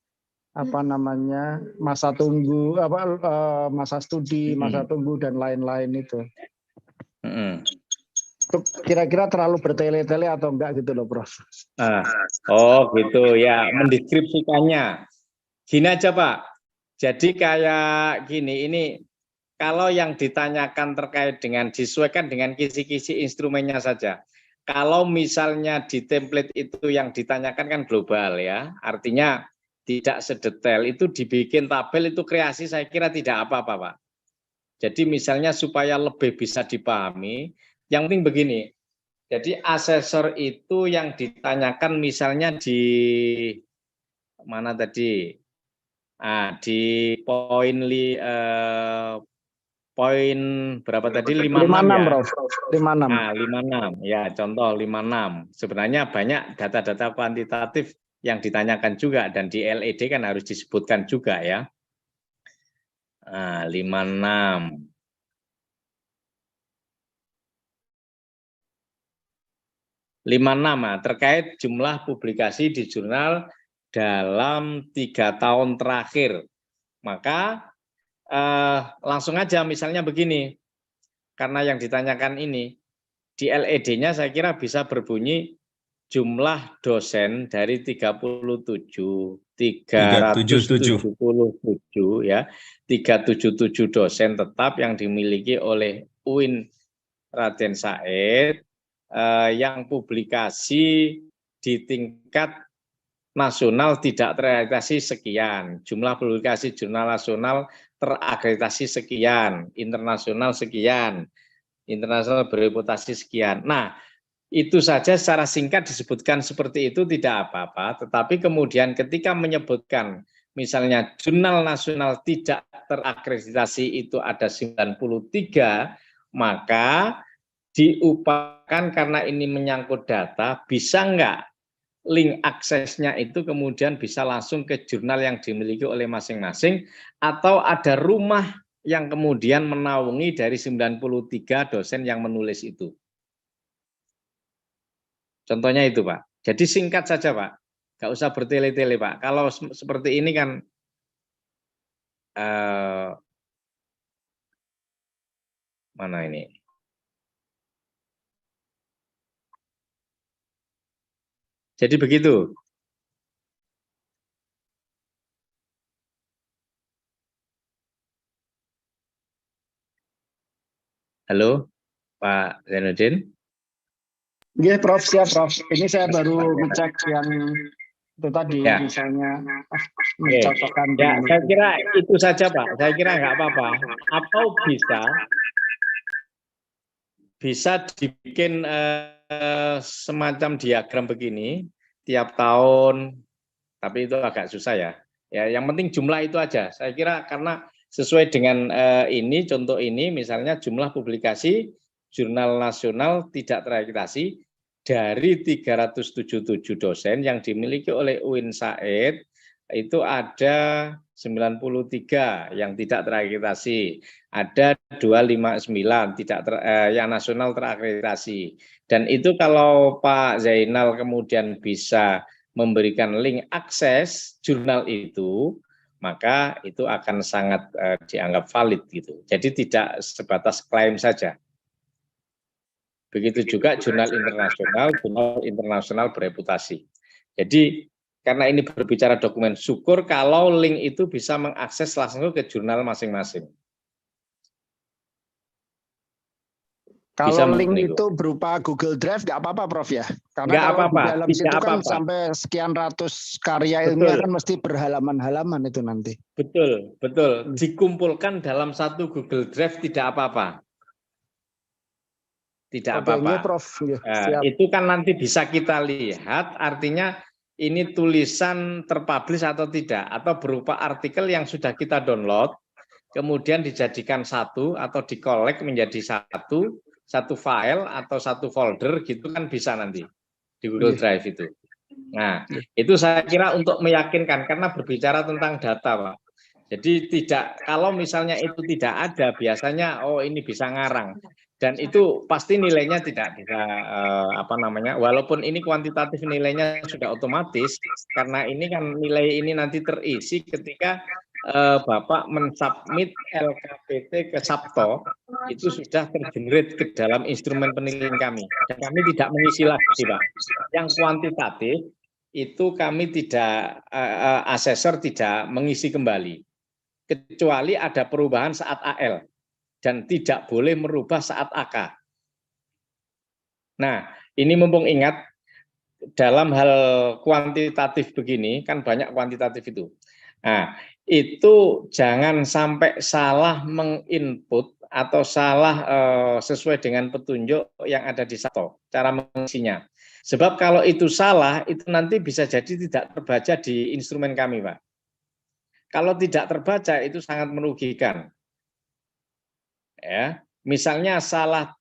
masa tunggu, masa studi, masa tunggu dan lain-lain itu. Kira-kira terlalu bertele-tele atau enggak gitu loh, Prof? Oh gitu ya, mendeskripsikannya. Gini aja, Pak. Jadi kayak gini, ini kalau yang ditanyakan terkait dengan disesuaikan dengan kisi-kisi instrumennya saja. Kalau misalnya di template itu yang ditanyakan kan global ya, artinya tidak sedetail itu dibikin tabel itu kreasi saya kira tidak apa-apa, Pak. Jadi misalnya supaya lebih bisa dipahami, yang penting begini. Jadi asesor itu yang ditanyakan misalnya di mana tadi? Di poin berapa tadi? 56 ya? Prof. 56. 56. Ya, contoh 56. Sebenarnya banyak data-data kuantitatif yang ditanyakan juga dan di LED kan harus disebutkan juga ya. 56. Terkait jumlah publikasi di jurnal dalam 3 tahun terakhir. Maka langsung aja misalnya begini, karena yang ditanyakan ini, di LED-nya saya kira bisa berbunyi jumlah dosen dari 377 ya, 377 dosen tetap yang dimiliki oleh UIN Raden Said yang publikasi di tingkat nasional tidak terakreditasi sekian, jumlah publikasi jurnal nasional terakreditasi sekian, internasional sekian, internasional bereputasi sekian. Nah, itu saja secara singkat disebutkan seperti itu tidak apa-apa, tetapi kemudian ketika menyebutkan misalnya jurnal nasional tidak terakreditasi itu ada 93, maka diupayakan karena ini menyangkut data, bisa enggak link aksesnya itu kemudian bisa langsung ke jurnal yang dimiliki oleh masing-masing, atau ada rumah yang kemudian menaungi dari 93 dosen yang menulis itu. Contohnya itu, Pak. Jadi singkat saja, Pak. Nggak usah bertele-tele, Pak. Kalau seperti ini kan mana ini? Jadi begitu. Halo, Pak Zainuddin. Iya, Prof, siap, Prof. Ini saya baru ngecek yang itu tadi, misalnya mencocokkan. Ya, saya kira itu saja, Pak. Saya kira nggak apa-apa. Atau bisa dibikin semacam diagram begini tiap tahun, tapi itu agak susah ya. Ya, yang penting jumlah itu aja. Saya kira karena sesuai dengan ini, contoh ini, misalnya jumlah publikasi jurnal nasional tidak terakreditasi dari 377 dosen yang dimiliki oleh UIN Said itu ada 93 yang tidak terakreditasi, ada 259 yang nasional terakreditasi. Dan itu kalau Pak Zainal kemudian bisa memberikan link akses jurnal itu, maka itu akan sangat dianggap valid gitu. Jadi tidak sebatas klaim saja. Begitu juga jurnal internasional bereputasi. Jadi karena ini berbicara dokumen, syukur kalau link itu bisa mengakses langsung ke jurnal masing-masing. Kalau link itu berupa Google Drive nggak apa-apa, Prof ya? Karena nggak kalau apa-apa, di dalam situ kan sampai sekian ratus karya ilmiah kan mesti berhalaman-halaman itu nanti. Betul, betul. Dikumpulkan dalam satu Google Drive tidak apa-apa. Tidak apa-apa. Nah, itu kan nanti bisa kita lihat, artinya ini tulisan terpublish atau tidak, atau berupa artikel yang sudah kita download, kemudian dijadikan satu atau dikolek menjadi satu file atau satu folder gitu kan bisa nanti di Google Drive itu. Nah, itu saya kira untuk meyakinkan karena berbicara tentang data, Pak. Jadi tidak, kalau misalnya itu tidak ada, biasanya oh ini bisa ngarang. Dan itu pasti nilainya tidak bisa walaupun ini kuantitatif nilainya sudah otomatis, karena ini kan nilai ini nanti terisi ketika Bapak mensubmit LKPT ke Sabto, itu sudah tergenerate ke dalam instrumen penilaian kami. Dan kami tidak mengisi lagi, Pak. Yang kuantitatif itu kami tidak, asesor tidak mengisi kembali. Kecuali ada perubahan saat AL. Dan tidak boleh merubah saat AK. Nah, ini mumpung ingat, dalam hal kuantitatif begini, kan banyak kuantitatif itu. Nah, itu jangan sampai salah menginput atau salah sesuai dengan petunjuk yang ada di Sabto, cara mengisinya. Sebab kalau itu salah, itu nanti bisa jadi tidak terbaca di instrumen kami, Pak. Kalau tidak terbaca, itu sangat merugikan. Ya, misalnya salah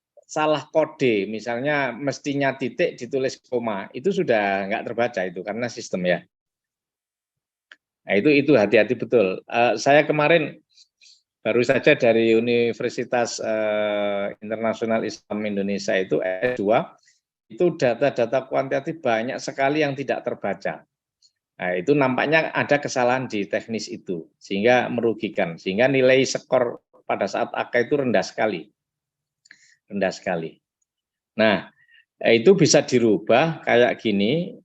kode, misalnya mestinya titik ditulis koma, itu sudah nggak terbaca itu karena sistem ya. Nah, itu hati-hati betul. Saya kemarin baru saja dari Universitas Internasional Islam Indonesia itu S2, itu data-data kuantitatif banyak sekali yang tidak terbaca. Nah, itu nampaknya ada kesalahan di teknis itu sehingga merugikan, sehingga nilai skor pada saat AK itu rendah sekali. Rendah sekali. Nah, itu bisa dirubah kayak gini,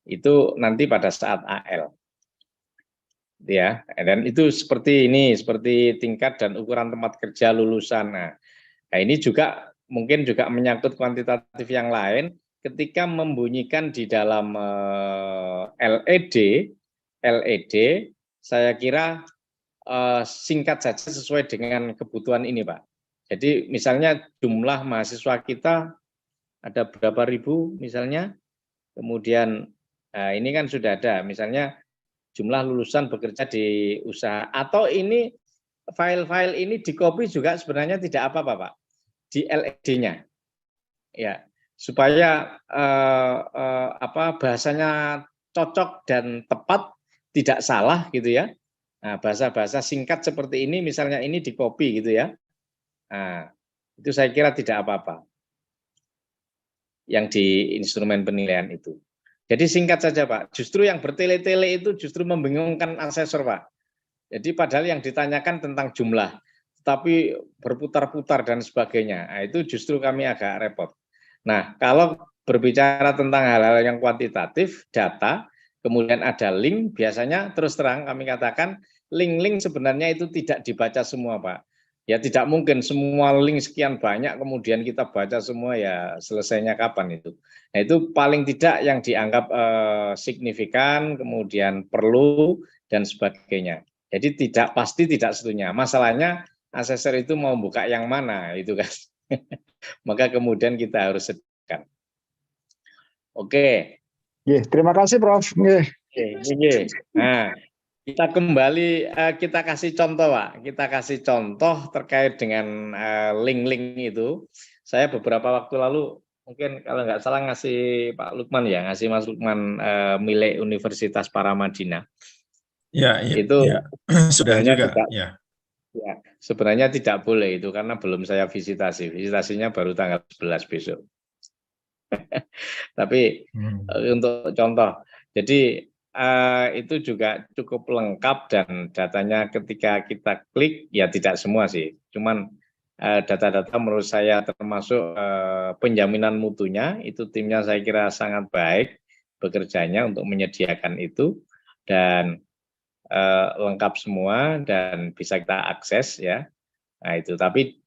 itu nanti pada saat AL. Ya, dan itu seperti ini, seperti tingkat dan ukuran tempat kerja lulusan. Nah, ini juga mungkin juga menyangkut kuantitatif yang lain, ketika membunyikan di dalam LED, saya kira singkat saja sesuai dengan kebutuhan ini, Pak. Jadi misalnya jumlah mahasiswa kita ada berapa ribu misalnya, kemudian ini kan sudah ada, misalnya jumlah lulusan bekerja di usaha, atau ini file-file ini di copy juga sebenarnya tidak apa-apa, Pak, di LED-nya, ya, supaya bahasanya cocok dan tepat, tidak salah gitu ya. Nah, bahasa-bahasa singkat seperti ini, misalnya ini di copy gitu ya. Nah, itu saya kira tidak apa-apa. Yang di instrumen penilaian itu. Jadi singkat saja, Pak. Justru yang bertele-tele itu justru membingungkan asesor, Pak. Jadi padahal yang ditanyakan tentang jumlah, tapi berputar-putar dan sebagainya. Nah, itu justru kami agak repot. Nah, kalau berbicara tentang hal-hal yang kuantitatif, data, kemudian ada link, biasanya terus terang kami katakan link-link sebenarnya itu tidak dibaca semua, Pak. Ya tidak mungkin semua link sekian banyak kemudian kita baca semua, ya selesainya kapan itu. Nah, itu paling tidak yang dianggap signifikan, kemudian perlu dan sebagainya. Jadi pasti tidak setunya. Masalahnya asesor itu mau buka yang mana itu kan. Maka kemudian kita harus sediakan. Oke. Terima kasih, Prof. Nah, kita kembali, kita kasih contoh, Pak. Kita kasih contoh terkait dengan link-link itu. Saya beberapa waktu lalu mungkin kalau nggak salah ngasih Pak Lukman ya, ngasih Mas Lukman milik Universitas Paramadina. Ya, Itu ya. Sudah sebenarnya juga. tidak, Ya. ya, sebenarnya tidak boleh itu karena belum saya visitasi. Visitasinya baru tanggal 11 besok. Tapi untuk contoh, jadi itu juga cukup lengkap dan datanya ketika kita klik, ya tidak semua sih, cuman data-data menurut saya termasuk penjaminan mutunya, itu timnya saya kira sangat baik bekerjanya untuk menyediakan itu, dan lengkap semua dan bisa kita akses ya. Nah itu, tapi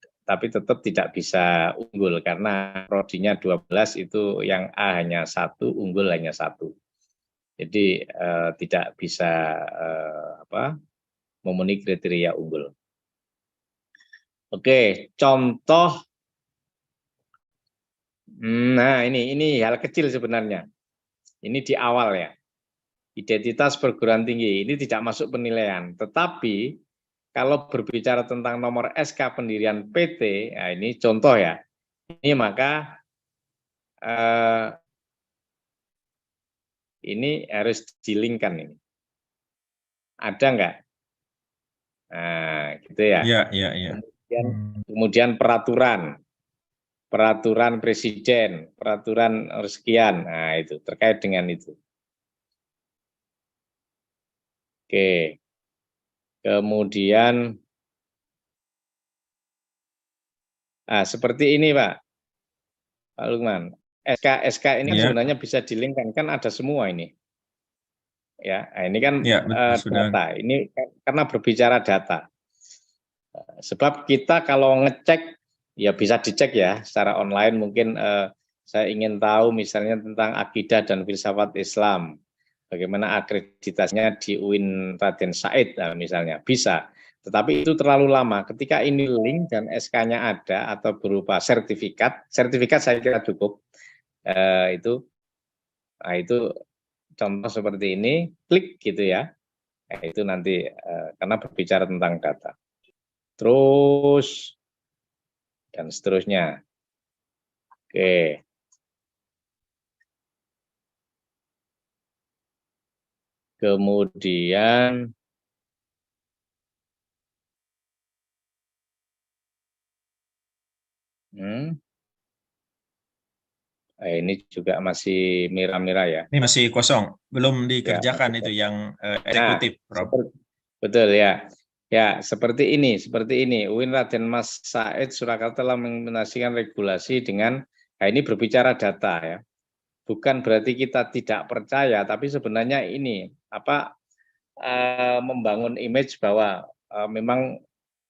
tetap tidak bisa unggul karena prodinya 12 itu yang A hanya 1, unggul hanya 1. Jadi tidak bisa memenuhi kriteria unggul. Oke, contoh. Nah, ini hal kecil sebenarnya. Ini di awal ya. Identitas perguruan tinggi ini tidak masuk penilaian, tetapi kalau berbicara tentang nomor SK pendirian PT, nah ini contoh ya. Ini maka ini harus dilingkan ini. Ada enggak? Nah, gitu ya. Ya. Kemudian peraturan presiden, peraturan sekian. Nah, itu terkait dengan itu. Oke. Kemudian seperti ini, Pak Lukman. SK ini sebenarnya bisa dilingkan, kan ada semua ini. Ya, nah ini kan data. Ini karena berbicara data. Sebab kita kalau ngecek, ya bisa dicek ya secara online. Mungkin saya ingin tahu misalnya tentang akidah dan filsafat Islam. Bagaimana akreditasinya di UIN Raden Said misalnya, bisa. Tetapi itu terlalu lama. Ketika ini link dan SK-nya ada atau berupa sertifikat saya kira cukup. Nah itu contoh seperti ini, klik gitu ya. Nah, itu nanti karena berbicara tentang data. Terus dan seterusnya. Oke. Kemudian ini juga masih mira-mira ya. Ini masih kosong, belum dikerjakan ya, itu yang eksekutif, Prof. Betul ya. Ya, seperti ini. UIN Raden Mas Said Surakarta telah mengimplementasikan regulasi dengan, ini berbicara data ya. Bukan berarti kita tidak percaya, tapi sebenarnya ini membangun image bahwa memang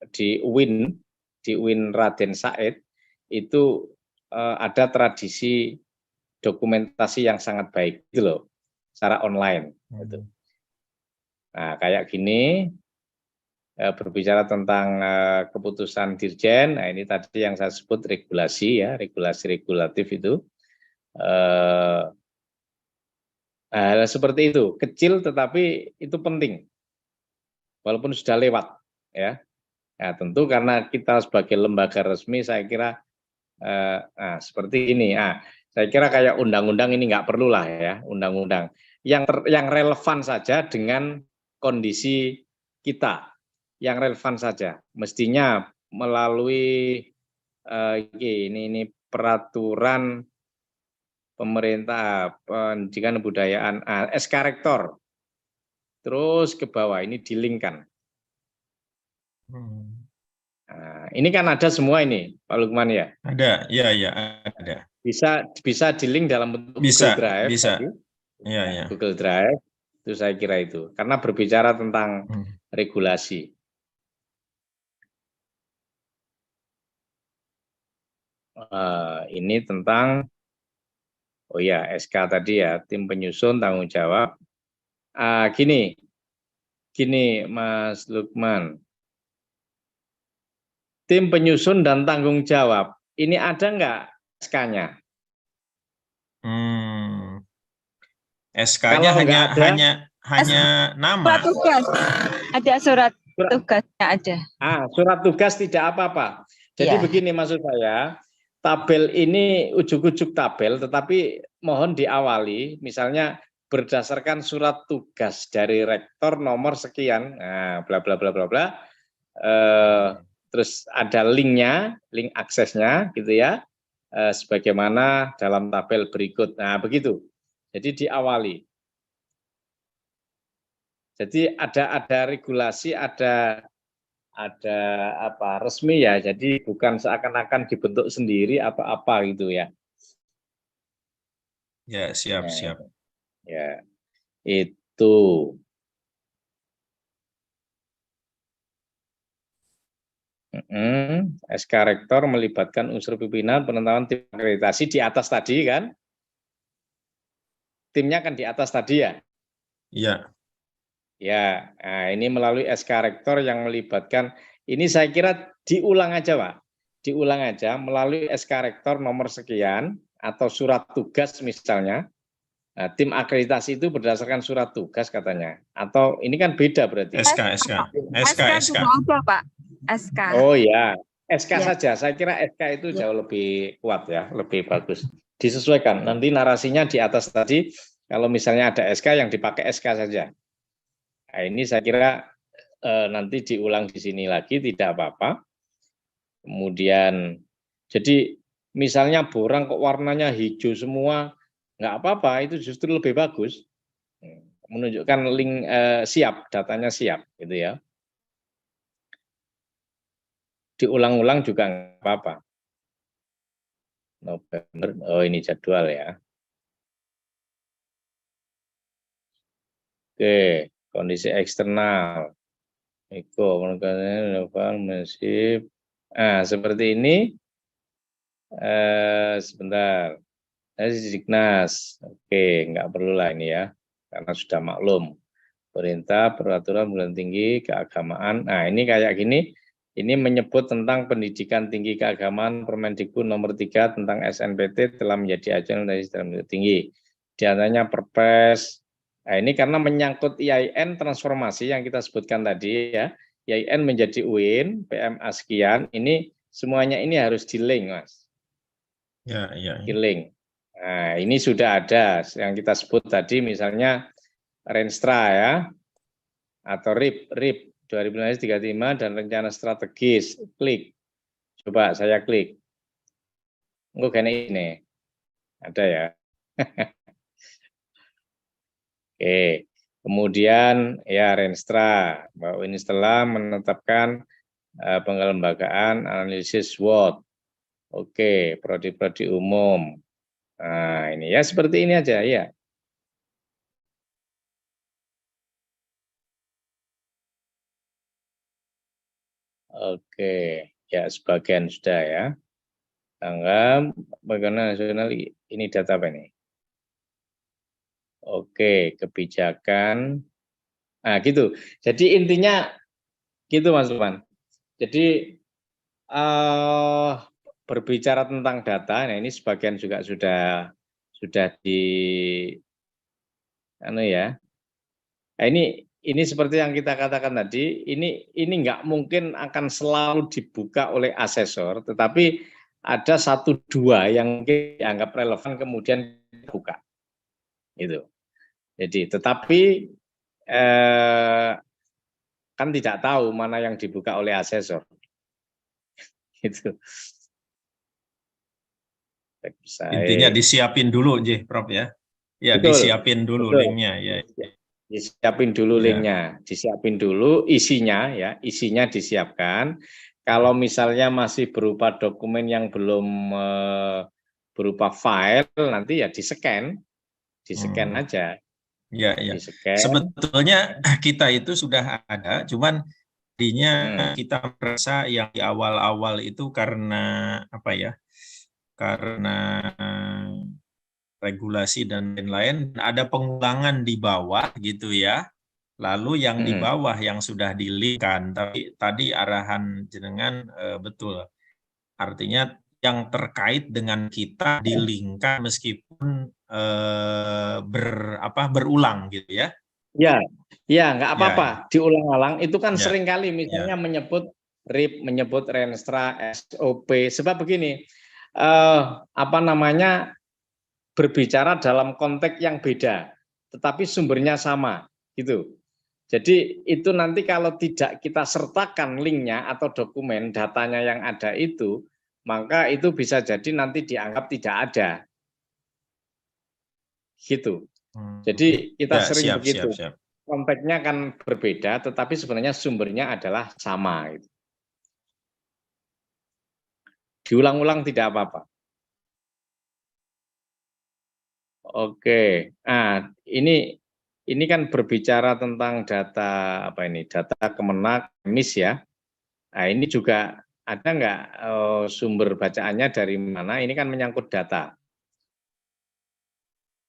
di UIN Raden Said itu ada tradisi dokumentasi yang sangat baik gitu loh, secara online gitu. Nah, kayak gini berbicara tentang keputusan dirjen. Nah, ini tadi yang saya sebut regulasi ya, regulasi regulatif itu. Seperti itu, kecil tetapi itu penting. Walaupun sudah lewat ya. Nah, tentu karena kita sebagai lembaga resmi saya kira seperti ini. Saya kira kayak undang-undang ini nggak perlu lah ya, undang-undang. Yang relevan saja dengan kondisi kita, yang relevan saja. Mestinya melalui ini peraturan pemerintah pendidikan dan kebudayaan, SK Rektor, terus ke bawah ini dilingkan. Nah, ini kan ada semua ini, Pak Lukman ya? Ada, ya ada. Bisa di-link dalam bentuk Google Drive. Bisa. Ya. Google Drive, itu saya kira itu. Karena berbicara tentang regulasi. Ini tentang, SK tadi ya, tim penyusun tanggung jawab. Gini Mas Lukman. Tim penyusun dan tanggung jawab, ini ada nggak SK-nya? SK-nya hanya nama. Surat tugas. Ada surat tugasnya aja. Surat tugas tidak apa-apa. Jadi begini maksud saya, tabel ini ujuk-ujuk tabel, tetapi mohon diawali, misalnya berdasarkan surat tugas dari rektor nomor sekian, nah, bla bla bla bla bla, terus ada linknya, link aksesnya, gitu ya, sebagaimana dalam tabel berikut. Nah, begitu. Jadi diawali. Jadi ada regulasi, ada apa resmi ya, jadi bukan seakan-akan dibentuk sendiri apa-apa gitu ya. Ya, siap, siap. Ya, itu. SK Rektor melibatkan unsur pimpinan, penentuan tim akreditasi di atas tadi kan? Timnya kan di atas tadi ya? Iya. Ya, nah ini melalui SK Rektor yang melibatkan, ini saya kira diulang aja Pak, diulang aja melalui SK Rektor nomor sekian atau surat tugas misalnya. Nah, tim akreditasi itu berdasarkan surat tugas katanya, atau ini kan beda berarti. SK. juga ada Pak, SK. Oh ya, SK Ya. saja, saya kira SK itu jauh lebih kuat ya, lebih bagus. Disesuaikan, nanti narasinya di atas tadi, kalau misalnya ada SK yang dipakai SK saja. Nah, ini saya kira nanti diulang di sini lagi tidak apa-apa. Kemudian jadi misalnya borang kok warnanya hijau semua, nggak apa-apa, itu justru lebih bagus. Menunjukkan link siap, datanya siap gitu ya. Diulang-ulang juga nggak apa-apa. November, oh ini jadwal ya. Oke, kondisi eksternal. Eko, nah, seperti ini. Sebentar. Dignas. Oke, nggak perlu lah ini ya, karena sudah maklum. Perintah, peraturan perguruan tinggi, keagamaan. Nah, ini kayak gini. Ini menyebut tentang pendidikan tinggi keagamaan Permendikbud nomor 3 tentang SNPT telah menjadi acuan dari sistem tinggi. Di antaranya Perpres. Nah, ini karena menyangkut IAIN transformasi yang kita sebutkan tadi ya. IAIN menjadi UIN, PMA sekian, ini semuanya ini harus di-link, Mas. Ya. Di-link. Nah, ini sudah ada yang kita sebut tadi misalnya Renstra ya, atau RIP 2035 dan rencana strategis. Klik. Coba saya klik. Enggak kayaknya ini. Ada ya. Oke. Kemudian ya Renstra, bahwa ini setelah menetapkan pengelembagaan analisis SWOT. Oke, prodi-prodi umum. Nah, ini ya seperti ini aja ya. Oke, ya sebagian sudah ya. Tanggap bagaimana nasional ini data apa ini? Oke, kebijakan. Nah, gitu. Jadi intinya gitu Mas Lukman. Jadi berbicara tentang data, nah ini sebagian juga sudah di ya. Nah, ini seperti yang kita katakan tadi, ini nggak mungkin akan selalu dibuka oleh asesor, tetapi ada 1-2 yang dianggap relevan kemudian dibuka. Itu. Jadi, tetapi kan tidak tahu mana yang dibuka oleh asesor. Gitu. Intinya disiapin dulu, Prof ya. Ya, betul, disiapin dulu linknya ya. Disiapin dulu linknya, disiapin dulu isinya ya, isinya disiapkan. Kalau misalnya masih berupa dokumen yang belum berupa file, nanti ya di-scan aja. Ya. Sebetulnya kita itu sudah ada, cuman tadinya kita merasa yang di awal-awal itu karena apa ya? Karena regulasi dan lain-lain, ada pengulangan di bawah gitu ya. Lalu yang di bawah yang sudah di-link-kan, tapi tadi arahan jenengan betul. Artinya yang terkait dengan kita di-link-kan meskipun berulang gitu ya. Ya, nggak apa-apa, diulang-ulang. Itu kan seringkali misalnya menyebut RIP, menyebut Renstra, SOP. Sebab begini, apa namanya, berbicara dalam konteks yang beda, tetapi sumbernya sama, gitu. Jadi itu nanti kalau tidak kita sertakan linknya atau dokumen datanya yang ada itu, maka itu bisa jadi nanti dianggap tidak ada. Gitu. Jadi kita Ya, sering siap, begitu. siap. Konteksnya kan berbeda, tetapi sebenarnya sumbernya adalah sama. Gitu. Diulang-ulang tidak apa-apa. Oke. Nah, ini kan berbicara tentang data apa ini? Data Kemenak MIS ya. Nah, ini juga ada nggak sumber bacaannya dari mana? Ini kan menyangkut data.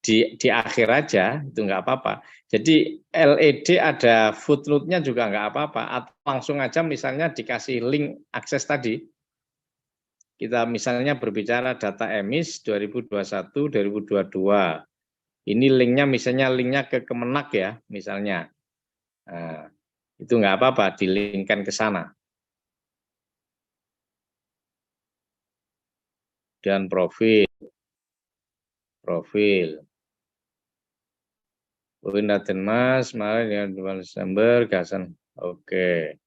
Di akhir aja itu nggak apa-apa. Jadi LED ada footnote-nya juga nggak apa-apa. Atau langsung aja misalnya dikasih link akses tadi. Kita misalnya berbicara data emis 2021-2022. Ini linknya misalnya linknya ke Kemenak ya misalnya. Nah, itu nggak apa-apa dilinkkan ke sana. Dan profil. Raden Mas, kemarin ya 2 Desember, gasan. Oke.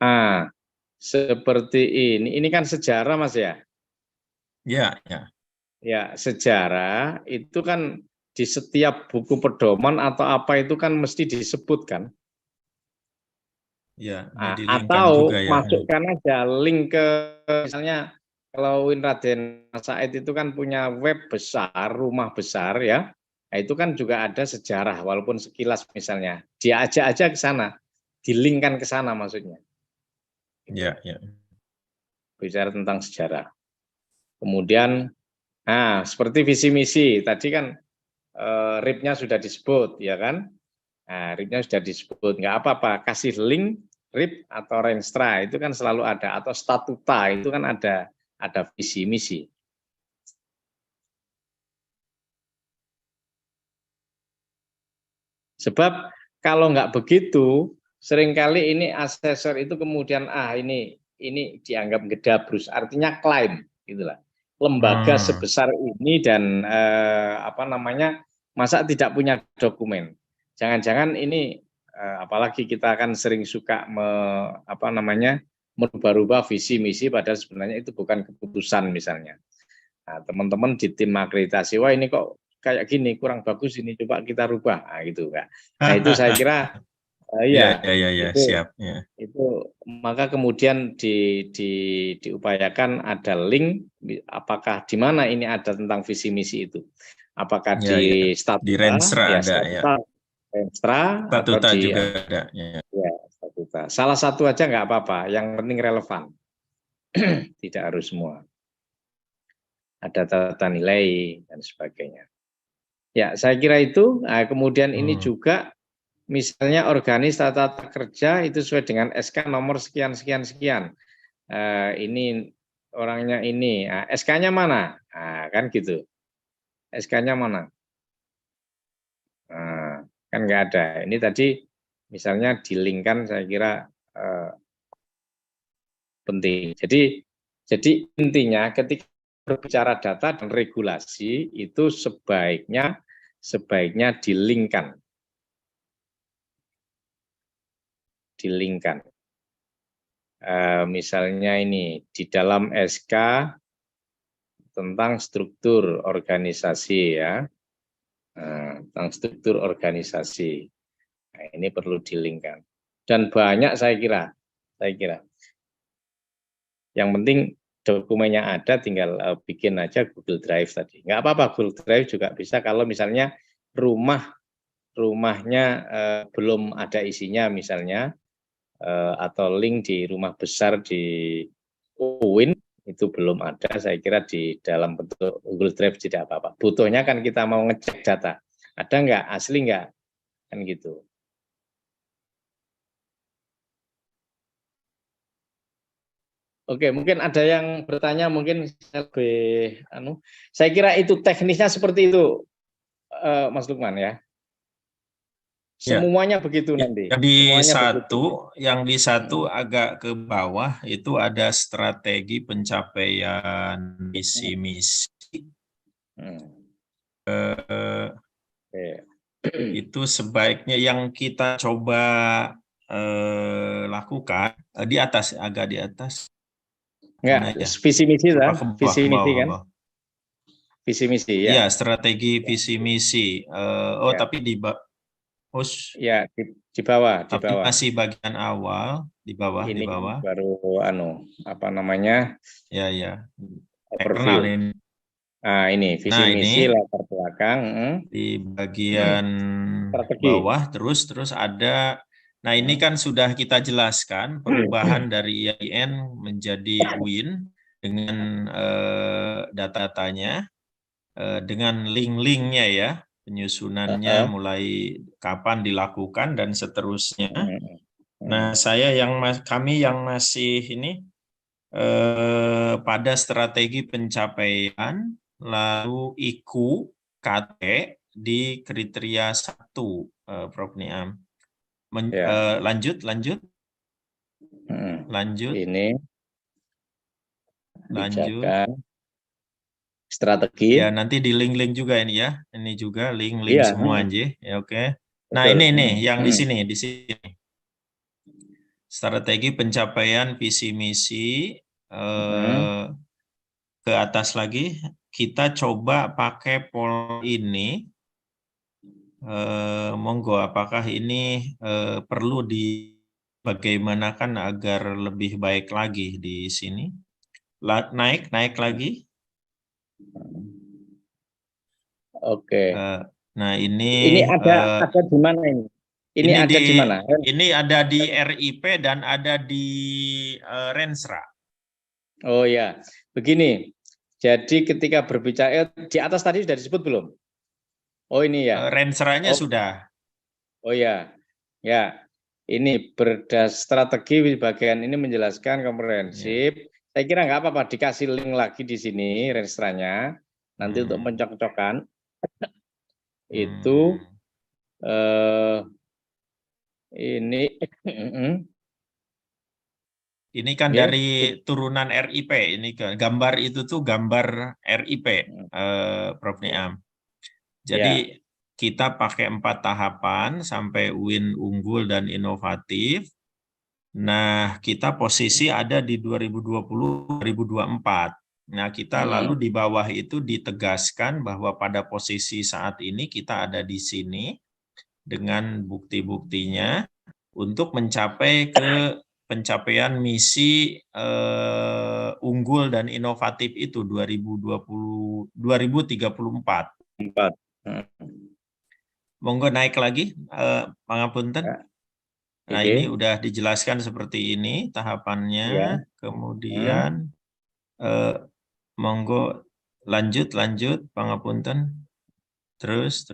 Ah, seperti ini kan sejarah Mas ya? Ya, ya. Ya, sejarah itu kan di setiap buku pedoman atau apa itu kan mesti disebutkan. Ya, Atau juga ya. masukkan aja link ke misalnya kalau Raden Said itu kan punya web besar, rumah besar ya. Nah, itu kan juga ada sejarah walaupun sekilas misalnya. Diajak aja ke sana, dilinkkan ke sana maksudnya. Ya, ya. Bicara tentang sejarah. Kemudian seperti visi misi tadi kan RIP-nya sudah disebut ya kan. Nah, RIP-nya sudah disebut, nggak apa-apa, kasih link RIP atau Renstra itu kan selalu ada, atau statuta itu kan ada visi misi. Sebab kalau nggak begitu, seringkali ini asesor itu kemudian ini dianggap gedabrus, artinya klaim, gitulah. Lembaga sebesar ini dan masa tidak punya dokumen. Jangan-jangan ini apalagi kita akan sering suka merubah-rubah visi misi padahal sebenarnya itu bukan keputusan misalnya. Nah, teman-teman di tim akreditasi, wah ini kok kayak gini kurang bagus ini coba kita rubah, gitu Kak. Nah itu saya kira ya, itu, siap. Ya. Itu maka kemudian diupayakan ada link, apakah di mana ini ada tentang visi misi itu. Apakah di statuta, di Renstra ada statuta, Renstra atau di juga ada. Ya, statuta. Salah satu aja nggak apa-apa, yang penting relevan. Tidak harus semua. Ada tata nilai dan sebagainya. Ya, saya kira itu. Nah, kemudian ini juga misalnya organis tata kerja itu sesuai dengan SK nomor sekian. Ini orangnya ini. Nah, SK-nya mana? Nah, kan gitu. SK-nya mana? Nah, kan nggak ada. Ini tadi misalnya dilingkan saya kira penting. Jadi intinya ketika berbicara data dan regulasi itu sebaiknya dilingkan. Misalnya ini di dalam SK tentang struktur organisasi ya, tentang struktur organisasi. Nah, ini perlu dilingkan. Dan banyak saya kira. Yang penting dokumennya ada, tinggal bikin aja Google Drive tadi. Nggak apa-apa, Google Drive juga bisa kalau misalnya rumahnya belum ada isinya misalnya, atau link di rumah besar di UIN itu belum ada, saya kira di dalam bentuk Google Drive tidak apa-apa. Butuhnya kan kita mau ngecek data, ada nggak, asli nggak, kan gitu. Oke, mungkin ada yang bertanya, mungkin lebih saya kira itu teknisnya seperti itu, Mas Lukman ya. Semuanya begitu nanti. Yang di Semuanya satu agak ke bawah itu ada strategi pencapaian visi misi. Itu sebaiknya yang kita coba lakukan di atas, agak di atas. Enggak, visi misi lah, visi misi kan? Bawah. Visi misi ya. Iya, strategi visi misi. Ya. Tapi di ya di bawah, di tapi bawah. masih bagian awal, di bawah, ini di bawah. Baru apa namanya? Ya, Overview. ini. Nah, ini visi misi latar belakang. Di bagian strategi. Bawah terus ada. Nah, ini kan sudah kita jelaskan perubahan dari IAIN menjadi UIN dengan data-datanya, dengan link-linknya ya, penyusunannya mulai kapan dilakukan dan seterusnya. Nah, kami yang masih ini pada strategi pencapaian, lalu IKU, KT di kriteria 1, Prof. Niam. Lanjut. Ini lanjut. Strategi. Ya, nanti di link-link juga ini ya. Ini juga link-link semua aja. Ya, oke. Nah, Betul. ini yang di sini. Strategi pencapaian visi misi. Ke atas lagi, kita coba pakai pola ini. Monggo, apakah ini perlu bagaimanakan agar lebih baik lagi di sini? Naik lagi. Oke. Nah, ini ada di mana ini? Ini ada di mana? Ini ada di RIP dan ada di Rensra. Oh ya, begini. Jadi ketika berbicara di atas tadi sudah disebut belum? Oh ini ya. Rensranya sudah. Oh ya, ya. Ini strategi di bagian ini menjelaskan komprehensif. Saya kira nggak apa-apa dikasih link lagi di sini Rensranya. Nanti untuk mencocokkan itu ini kan dari turunan RIP. Ini gambar itu tuh gambar RIP, Prof. Niam. Jadi kita pakai 4 tahapan sampai UIN unggul dan inovatif. Nah, kita posisi ada di 2020-2024. Nah, kita lalu di bawah itu ditegaskan bahwa pada posisi saat ini kita ada di sini dengan bukti-buktinya untuk mencapai ke pencapaian misi unggul dan inovatif itu 2034. Monggo naik lagi, pangapunten. Nah, ini udah dijelaskan seperti ini tahapannya. Kemudian monggo lanjut pangapunten. Terus.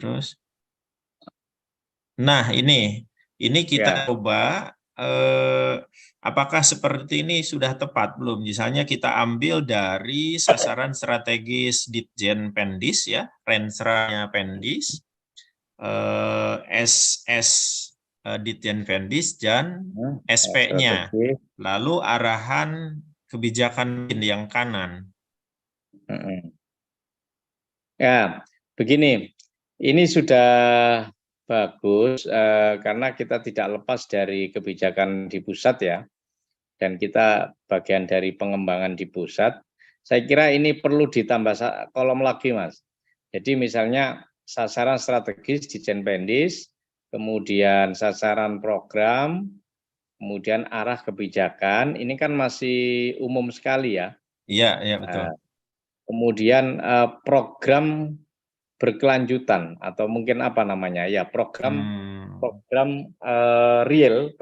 Nah, ini kita coba apakah seperti ini sudah tepat belum? Misalnya kita ambil dari sasaran strategis Ditjen Pendis ya, Rensra-nya Pendis, SS Ditjen Pendis dan SP-nya. Lalu arahan kebijakan yang kanan. Ya, begini. Ini sudah bagus karena kita tidak lepas dari kebijakan di pusat ya. Dan kita bagian dari pengembangan di pusat. Saya kira ini perlu ditambah kolom lagi, Mas. Jadi misalnya sasaran strategis di Ditjen Pendis, kemudian sasaran program, kemudian arah kebijakan, ini kan masih umum sekali ya. Iya, betul. Kemudian program berkelanjutan atau mungkin apa namanya ya program real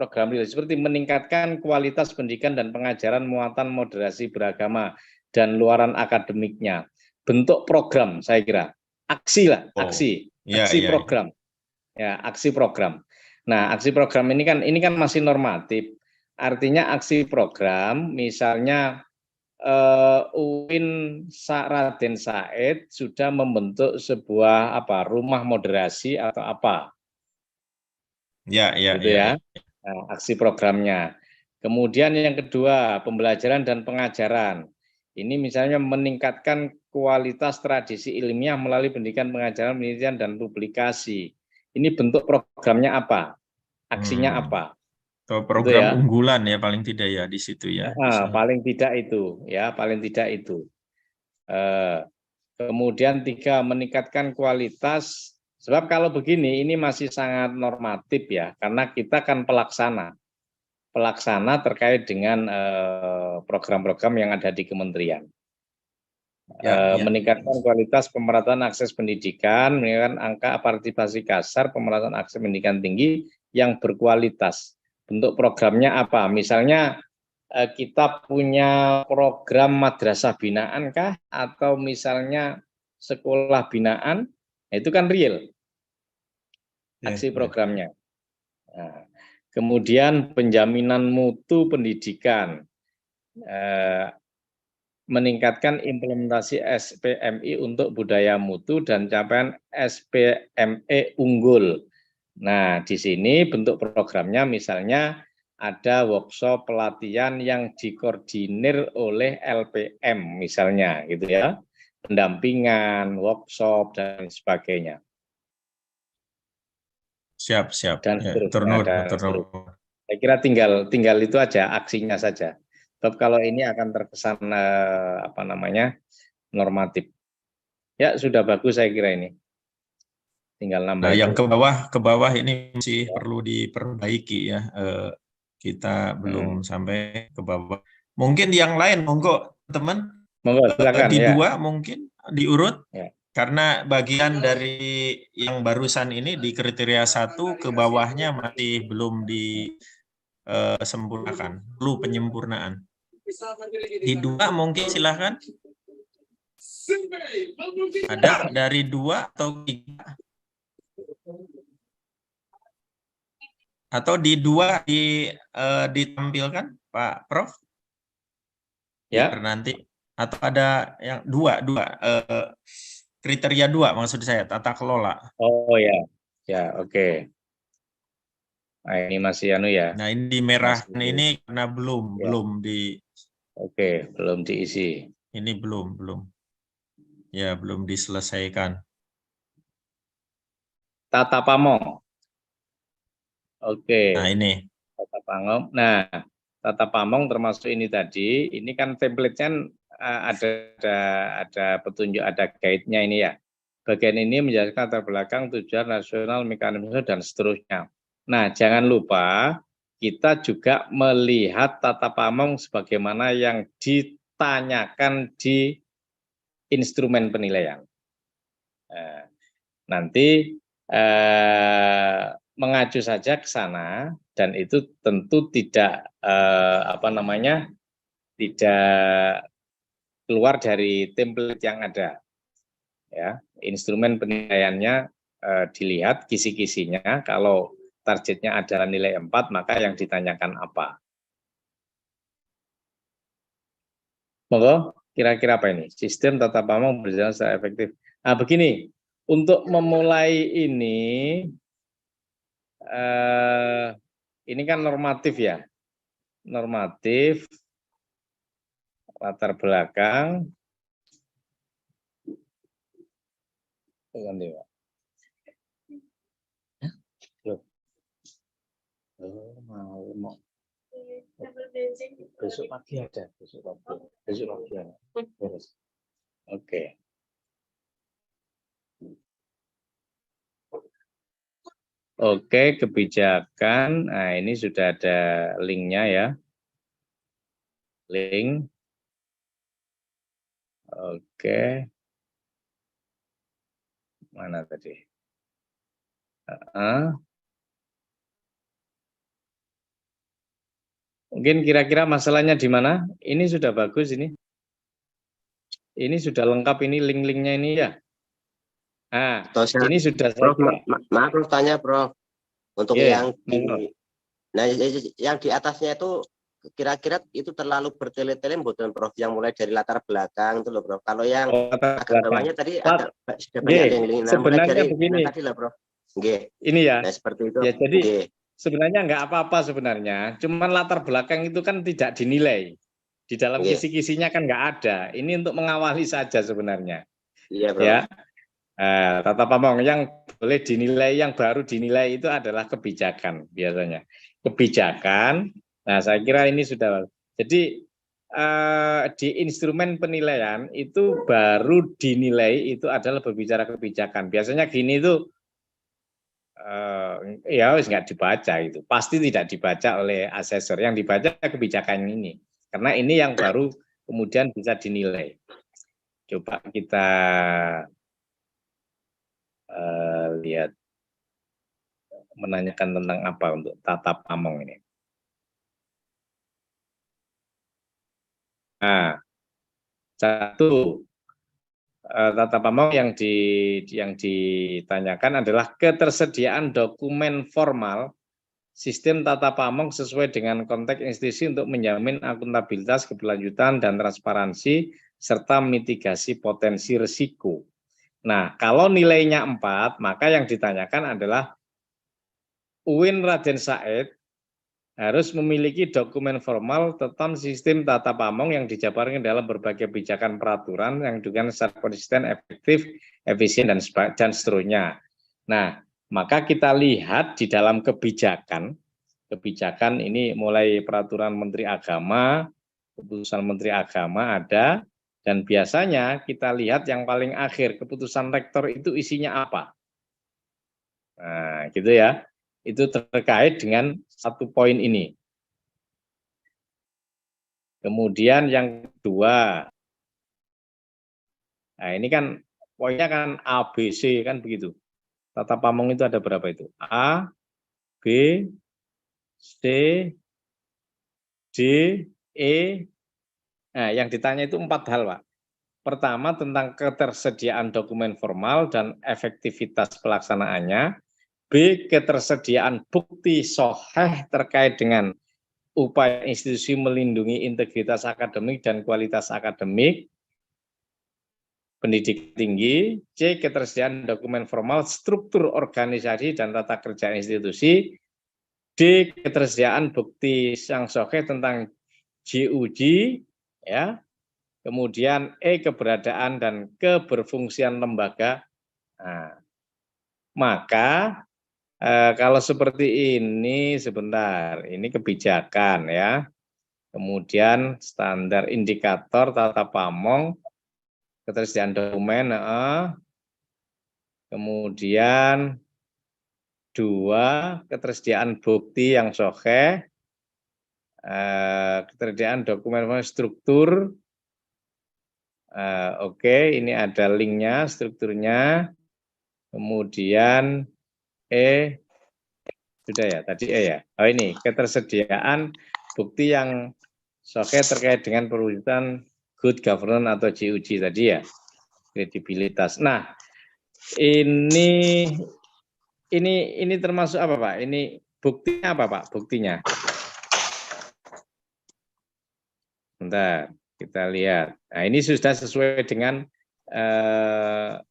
seperti meningkatkan kualitas pendidikan dan pengajaran muatan moderasi beragama dan luaran akademiknya. Bentuk program saya kira aksi program. Ya, aksi program. Nah, aksi program ini kan masih normatif. Artinya aksi program misalnya UIN Raden Said sudah membentuk sebuah rumah moderasi atau apa. Ya, gitu ya. Nah, aksi programnya. Kemudian yang kedua, pembelajaran dan pengajaran. Ini misalnya meningkatkan kualitas tradisi ilmiah melalui pendidikan, pengajaran, penelitian, dan publikasi. Ini bentuk programnya apa? Aksinya apa? Atau Gitu program ya. unggulan ya paling tidak ya di situ ya. Paling tidak itu, ya paling tidak itu. Kemudian 3, meningkatkan kualitas. Sebab kalau begini, ini masih sangat normatif ya, karena kita kan pelaksana terkait dengan program-program yang ada di kementerian. Meningkatkan kualitas pemerataan akses pendidikan, meningkatkan angka partisipasi kasar, pemerataan akses pendidikan tinggi yang berkualitas. Bentuk programnya apa? Misalnya kita punya program madrasah binaan kah? Atau misalnya sekolah binaan, itu kan real aksi programnya. Nah, kemudian penjaminan mutu pendidikan, meningkatkan implementasi SPMI untuk budaya mutu dan capaian SPME unggul. Nah, di sini bentuk programnya misalnya ada workshop pelatihan yang dikoordinir oleh LPM misalnya gitu ya. Pendampingan, workshop dan sebagainya. Siap. Dan Ya, seterusnya. Saya kira tinggal itu aja, aksinya saja. Sebab kalau ini akan terkesan normatif. Ya sudah bagus saya kira ini. Tinggal nambah. Nah, yang ke bawah ini masih perlu diperbaiki ya. Kita belum sampai ke bawah. Mungkin yang lain, monggo teman. Monggo silakan. Di 2 mungkin diurut. Ya. Karena bagian dari yang barusan ini di kriteria 1 ke bawahnya masih belum disempurnakan, perlu penyempurnaan. Di 2 mungkin silahkan. Ada dari 2 atau 3? Atau di 2 ditampilkan Pak Prof? Ya. Biar nanti. Atau ada yang 2 kriteria 2 maksud saya, tata kelola. Oh ya, ya oke. Nah ini masih ya. Nah ini di merah ini karena belum di. Oke, belum diisi. Ini belum. Ya belum diselesaikan. Tata Pamong. Oke. Nah ini. Tata Pamong. Nah, Tata Pamong termasuk ini tadi. Ini kan template-nya ada petunjuk, ada guide-nya ini ya. Bagian ini menjelaskan latar belakang, tujuan nasional, mekanisme dan seterusnya. Nah, jangan lupa kita juga melihat Tata Pamong sebagaimana yang ditanyakan di instrumen penilaian. Nanti mengacu saja ke sana dan itu tentu tidak tidak keluar dari template yang ada. Ya, instrumen penilaiannya dilihat kisi-kisinya, kalau targetnya adalah nilai 4 maka yang ditanyakan apa. Monggo, kira-kira apa ini? Sistem Tata Pamong berjalan secara efektif. Nah, begini, untuk memulai ini kan normatif ya. Normatif, latar belakang, mau besok pagi ada, besok pagi ada. Oke. Oke, kebijakan. Nah, ini sudah ada linknya ya. Link. Oke. Mana tadi? Mungkin kira-kira masalahnya di mana? Ini sudah bagus ini. Ini sudah lengkap ini link-linknya ini ya. Nah, ini sudah Prof, maaf Prof, tanya Prof. Untuk yang di atasnya itu kira-kira itu terlalu bertele-tele bukan Prof, yang mulai dari latar belakang itu loh Prof. Kalau yang agak bawahnya tadi ada banyak yang link. Sebenarnya begini. Tadi lah Prof. Ini ya. Nah, seperti itu. Ya, jadi sebenarnya nggak apa-apa sebenarnya. Cuman latar belakang itu kan tidak dinilai. Di dalam Iya. kisi-kisinya kan nggak ada. Ini untuk mengawali saja sebenarnya. Iya, Bro. Ya, tata pamong yang boleh dinilai, yang baru dinilai itu adalah kebijakan biasanya. Kebijakan. Nah, saya kira ini sudah. Jadi di instrumen penilaian itu baru dinilai itu adalah berbicara kebijakan. Biasanya gini itu ya wis nggak dibaca itu. Pasti tidak dibaca oleh asesor. Yang dibaca kebijakan ini. Karena ini yang baru kemudian bisa dinilai. Coba kita lihat menanyakan tentang apa untuk tata pamong ini. Nah, satu tata pamong yang ditanyakan adalah ketersediaan dokumen formal sistem tata pamong sesuai dengan konteks institusi untuk menjamin akuntabilitas, keberlanjutan, dan transparansi, serta mitigasi potensi risiko. Nah, kalau nilainya 4, maka yang ditanyakan adalah UIN Raden Said harus memiliki dokumen formal tentang sistem tata pamong yang dijabarkan dalam berbagai kebijakan peraturan yang dengan secara konsisten, efektif, efisien, dan seterusnya. Nah, maka kita lihat di dalam kebijakan ini mulai peraturan Menteri Agama, keputusan Menteri Agama ada, dan biasanya kita lihat yang paling akhir keputusan rektor itu isinya apa. Nah, gitu ya. Itu terkait dengan satu poin ini. Kemudian yang kedua, nah ini kan poinnya kan A, B, C kan begitu. Tata pamong itu ada berapa itu? A, B, C, D, E. Nah, yang ditanya itu 4 hal, Pak. Pertama tentang ketersediaan dokumen formal dan efektivitas pelaksanaannya. B, ketersediaan bukti sahih terkait dengan upaya institusi melindungi integritas akademik dan kualitas akademik pendidik tinggi. C, ketersediaan dokumen formal struktur organisasi dan tata kerja institusi. D, ketersediaan bukti yang sahih tentang JUJ, ya. Kemudian E, keberadaan dan keberfungsian lembaga. Nah, maka kalau seperti ini, sebentar, ini kebijakan ya. Kemudian standar indikator tata pamong, ketersediaan dokumen, kemudian 2, ketersediaan bukti yang sahih, ketersediaan dokumen struktur. Oke, ini ada linknya, strukturnya. Kemudian E, sudah ya, tadi E ya. Oh ini, ketersediaan bukti yang sahih terkait dengan perwujudan good governance atau JUJ tadi ya, kredibilitas. Nah, ini termasuk apa Pak? Ini buktinya apa Pak? Buktinya. Bentar, kita lihat. Nah, ini sudah sesuai dengan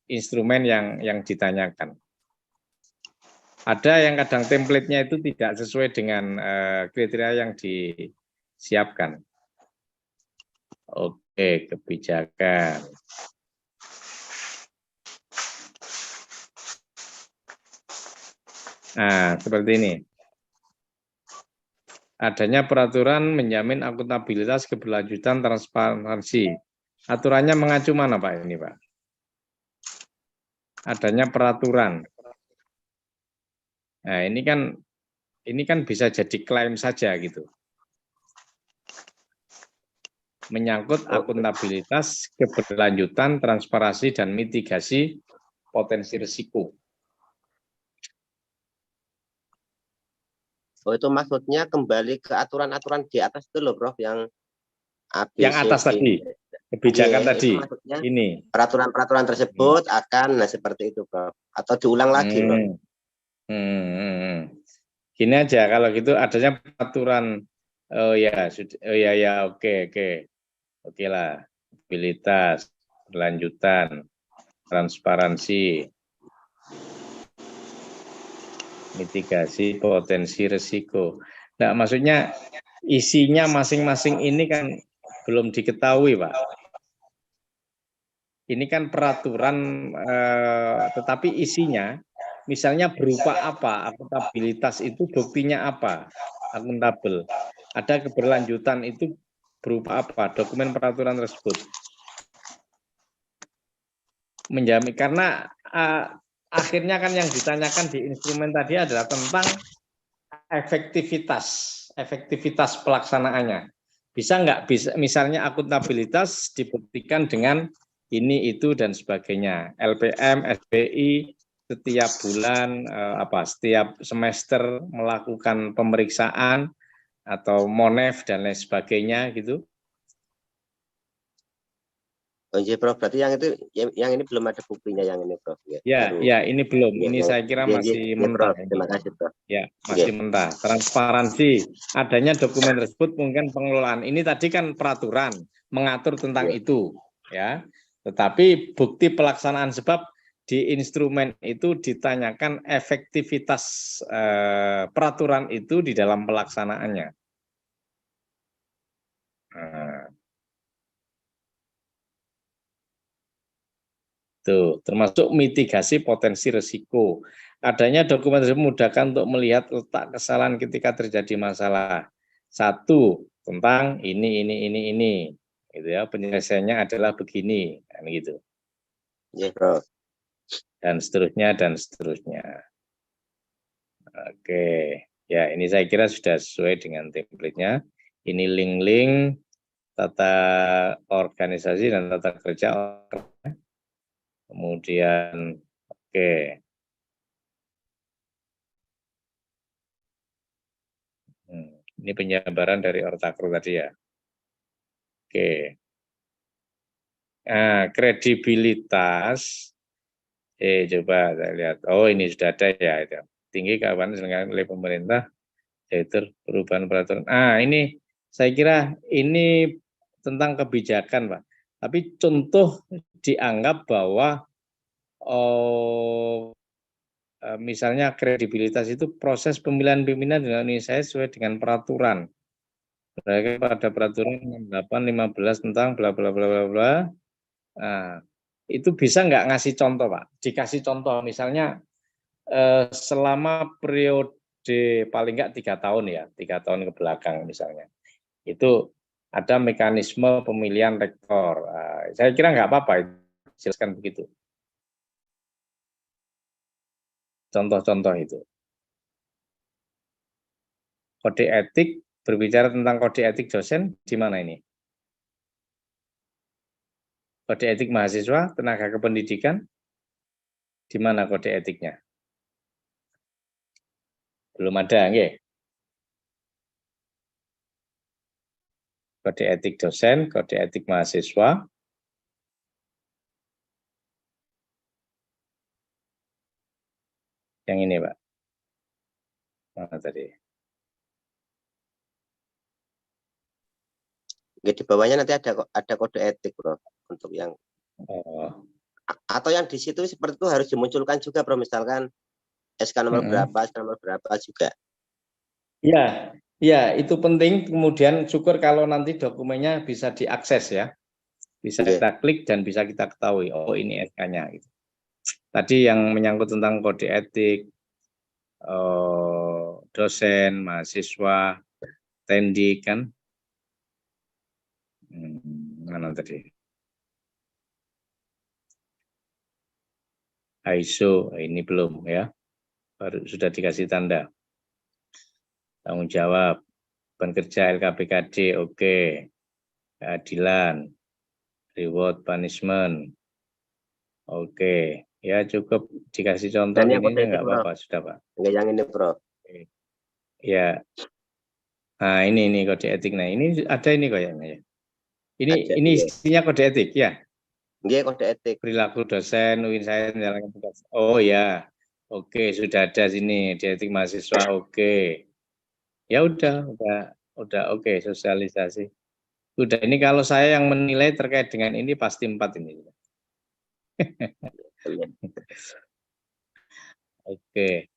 instrumen yang ditanyakan. Ada yang kadang template-nya itu tidak sesuai dengan kriteria yang disiapkan. Oke, kebijakan. Nah, seperti ini. Adanya peraturan menjamin akuntabilitas, keberlanjutan, transparansi. Aturannya mengacu mana Pak ini Pak? Adanya peraturan. Nah, ini kan bisa jadi klaim saja gitu. Menyangkut akuntabilitas, keberlanjutan, transparansi, dan mitigasi potensi risiko. Oh, itu maksudnya kembali ke aturan-aturan di atas itu loh, Prof, yang ABC, yang atas tadi, kebijakan tadi. Ini peraturan-peraturan tersebut akan, nah seperti itu, Prof. Atau diulang lagi, Prof. Gini aja, kalau gitu adanya peraturan, oke lah, mobilitas, berlanjutan, transparansi. Mitigasi potensi risiko. Nah, maksudnya isinya masing-masing ini kan belum diketahui, Pak. Ini kan peraturan, tetapi isinya, misalnya berupa apa? Akuntabilitas itu buktinya apa? Akuntabel. Ada keberlanjutan itu berupa apa? Dokumen peraturan tersebut. Menjamin, karena akhirnya kan yang ditanyakan di instrumen tadi adalah tentang efektivitas pelaksanaannya. Bisa nggak, bisa misalnya akuntabilitas dibuktikan dengan ini, itu, dan sebagainya. LPM, SPI, setiap bulan, setiap semester melakukan pemeriksaan, atau MONEF, dan lain sebagainya, gitu. Oh iya, Prof. Berarti yang ini belum ada buktinya yang ini, Prof. Ya, ini belum. Ini saya kira masih mentah. Prof. Terima kasih, Prof. Ya, masih mentah. Transparansi, adanya dokumen tersebut mungkin pengelolaan. Ini tadi kan peraturan mengatur tentang itu, ya. Tetapi bukti pelaksanaan, sebab di instrumen itu ditanyakan efektivitas peraturan itu di dalam pelaksanaannya. Tuh, termasuk mitigasi potensi risiko. Adanya dokumen tersebut memudahkan untuk melihat letak kesalahan ketika terjadi masalah. Satu, tentang ini. Gitu ya, penyelesaiannya adalah begini, kan gitu. Iya, Prof. Dan seterusnya. Oke, ya ini saya kira sudah sesuai dengan template-nya. Ini link-link tata organisasi dan tata kerja. Kemudian, oke. Ini penjabaran dari Ortakro tadi ya. Oke. Nah, kredibilitas. Coba saya lihat. Oh, ini sudah ada ya. Itu. Tinggi keamanan diselenggarakan oleh pemerintah, yaitu perubahan peraturan. Ini saya kira ini tentang kebijakan, Pak. Tapi contoh dianggap bahwa misalnya kredibilitas itu proses pemilihan pimpinan di Indonesia sesuai dengan peraturan. Mereka pada peraturan 6815 tentang bla bla bla bla bla. Nah, itu bisa nggak ngasih contoh, Pak? Dikasih contoh, misalnya selama periode paling nggak 3 tahun ya, 3 tahun ke belakang misalnya, itu ada mekanisme pemilihan rektor. Saya kira nggak apa-apa, jelaskan begitu. Contoh-contoh itu. Kode etik, berbicara tentang kode etik dosen, di mana ini? Kode etik mahasiswa, tenaga kependidikan, di mana kode etiknya? Belum ada, nggih. Kode etik dosen, kode etik mahasiswa. Yang ini, Pak. Mana tadi? Di bawahnya nanti ada kode etik, Bro, untuk yang atau yang di situ seperti itu harus dimunculkan juga, Bro, misalkan SK nomor berapa juga. Ya, itu penting. Kemudian syukur kalau nanti dokumennya bisa diakses ya. Bisa kita klik dan bisa kita ketahui, oh ini SK-nya gitu. Tadi yang menyangkut tentang kode etik, dosen, mahasiswa, tendi kan. Mana tadi? ISO, ini belum ya. Baru sudah dikasih tanda. Tanggung jawab, beban kerja LKPKD, oke. Keadilan, reward, punishment, oke. Ya cukup dikasih contoh ini nggak apa-apa, sudah Pak. Enggak yang ini, Bro. Ya. Nah ini kode etik. Nah ini ada ini kayaknya ya. Ini isinya kode etik ya. Iya, kode etik. Perilaku dosen, UIN saya menjalankan tugas. Oh ya, oke sudah ada sini. Kode etik mahasiswa, oke. Ya udah oke, sosialisasi. Udah, ini kalau saya yang menilai terkait dengan ini pasti 4 ini. Oke.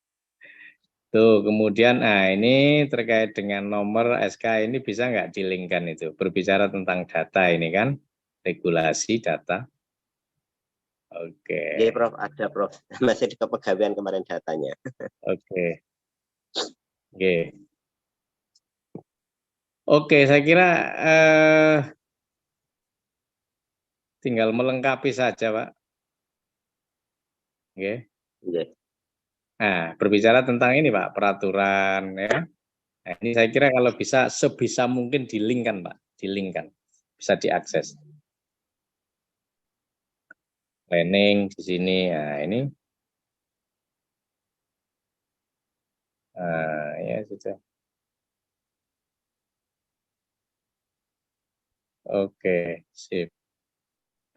Tuh, kemudian, nah ini terkait dengan nomor SK ini bisa nggak di-link-kan itu? Berbicara tentang data ini kan, regulasi data. Oke. Iya, Prof, ada Prof. Masih di kepegawaian kemarin datanya. Oke. Oke. Oke, saya kira tinggal melengkapi saja, Pak. Oke. Iya. Nah, berbicara tentang ini, Pak, peraturan ya. Nah, ini saya kira kalau bisa sebisa mungkin di-link-kan, Pak, di-link-kan. Bisa diakses. Planning di sini. Nah, ini ya sudah. Oke, sip.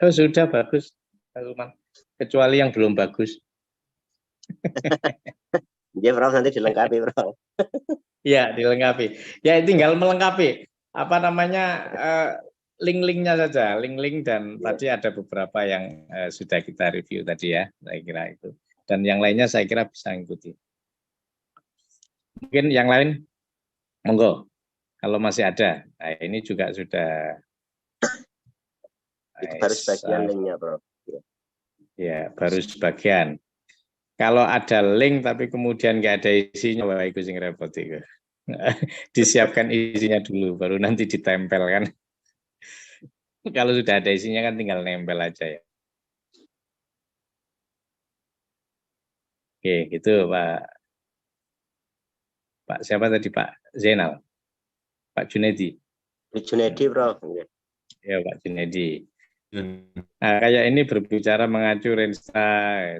Oh, sudah bagus, Pak Lukman. Kecuali yang belum bagus. Iya, Prof, nanti dilengkapi, Prof. Ya, dilengkapi. Ya, tinggal melengkapi. Apa namanya, link-linknya saja. Link-link dan tadi ada beberapa yang sudah kita review tadi ya, saya kira itu. Dan yang lainnya saya kira bisa ikuti. Mungkin yang lain, monggo. Kalau masih ada. Nah, ini juga sudah. Itu baru sebagian linknya, Prof. Ya, baru sebagian. Kalau ada link tapi kemudian nggak ada isinya, wah itu sing repot itu. Disiapkan isinya dulu, baru nanti ditempel kan. Kalau sudah ada isinya kan tinggal nempel aja ya. Oke, gitu Pak. Pak siapa tadi, Pak Zainal? Pak Junedi? Junedi, Prof. Ya, Pak Junedi. Nah, kayak ini berbicara mengacu Rensta,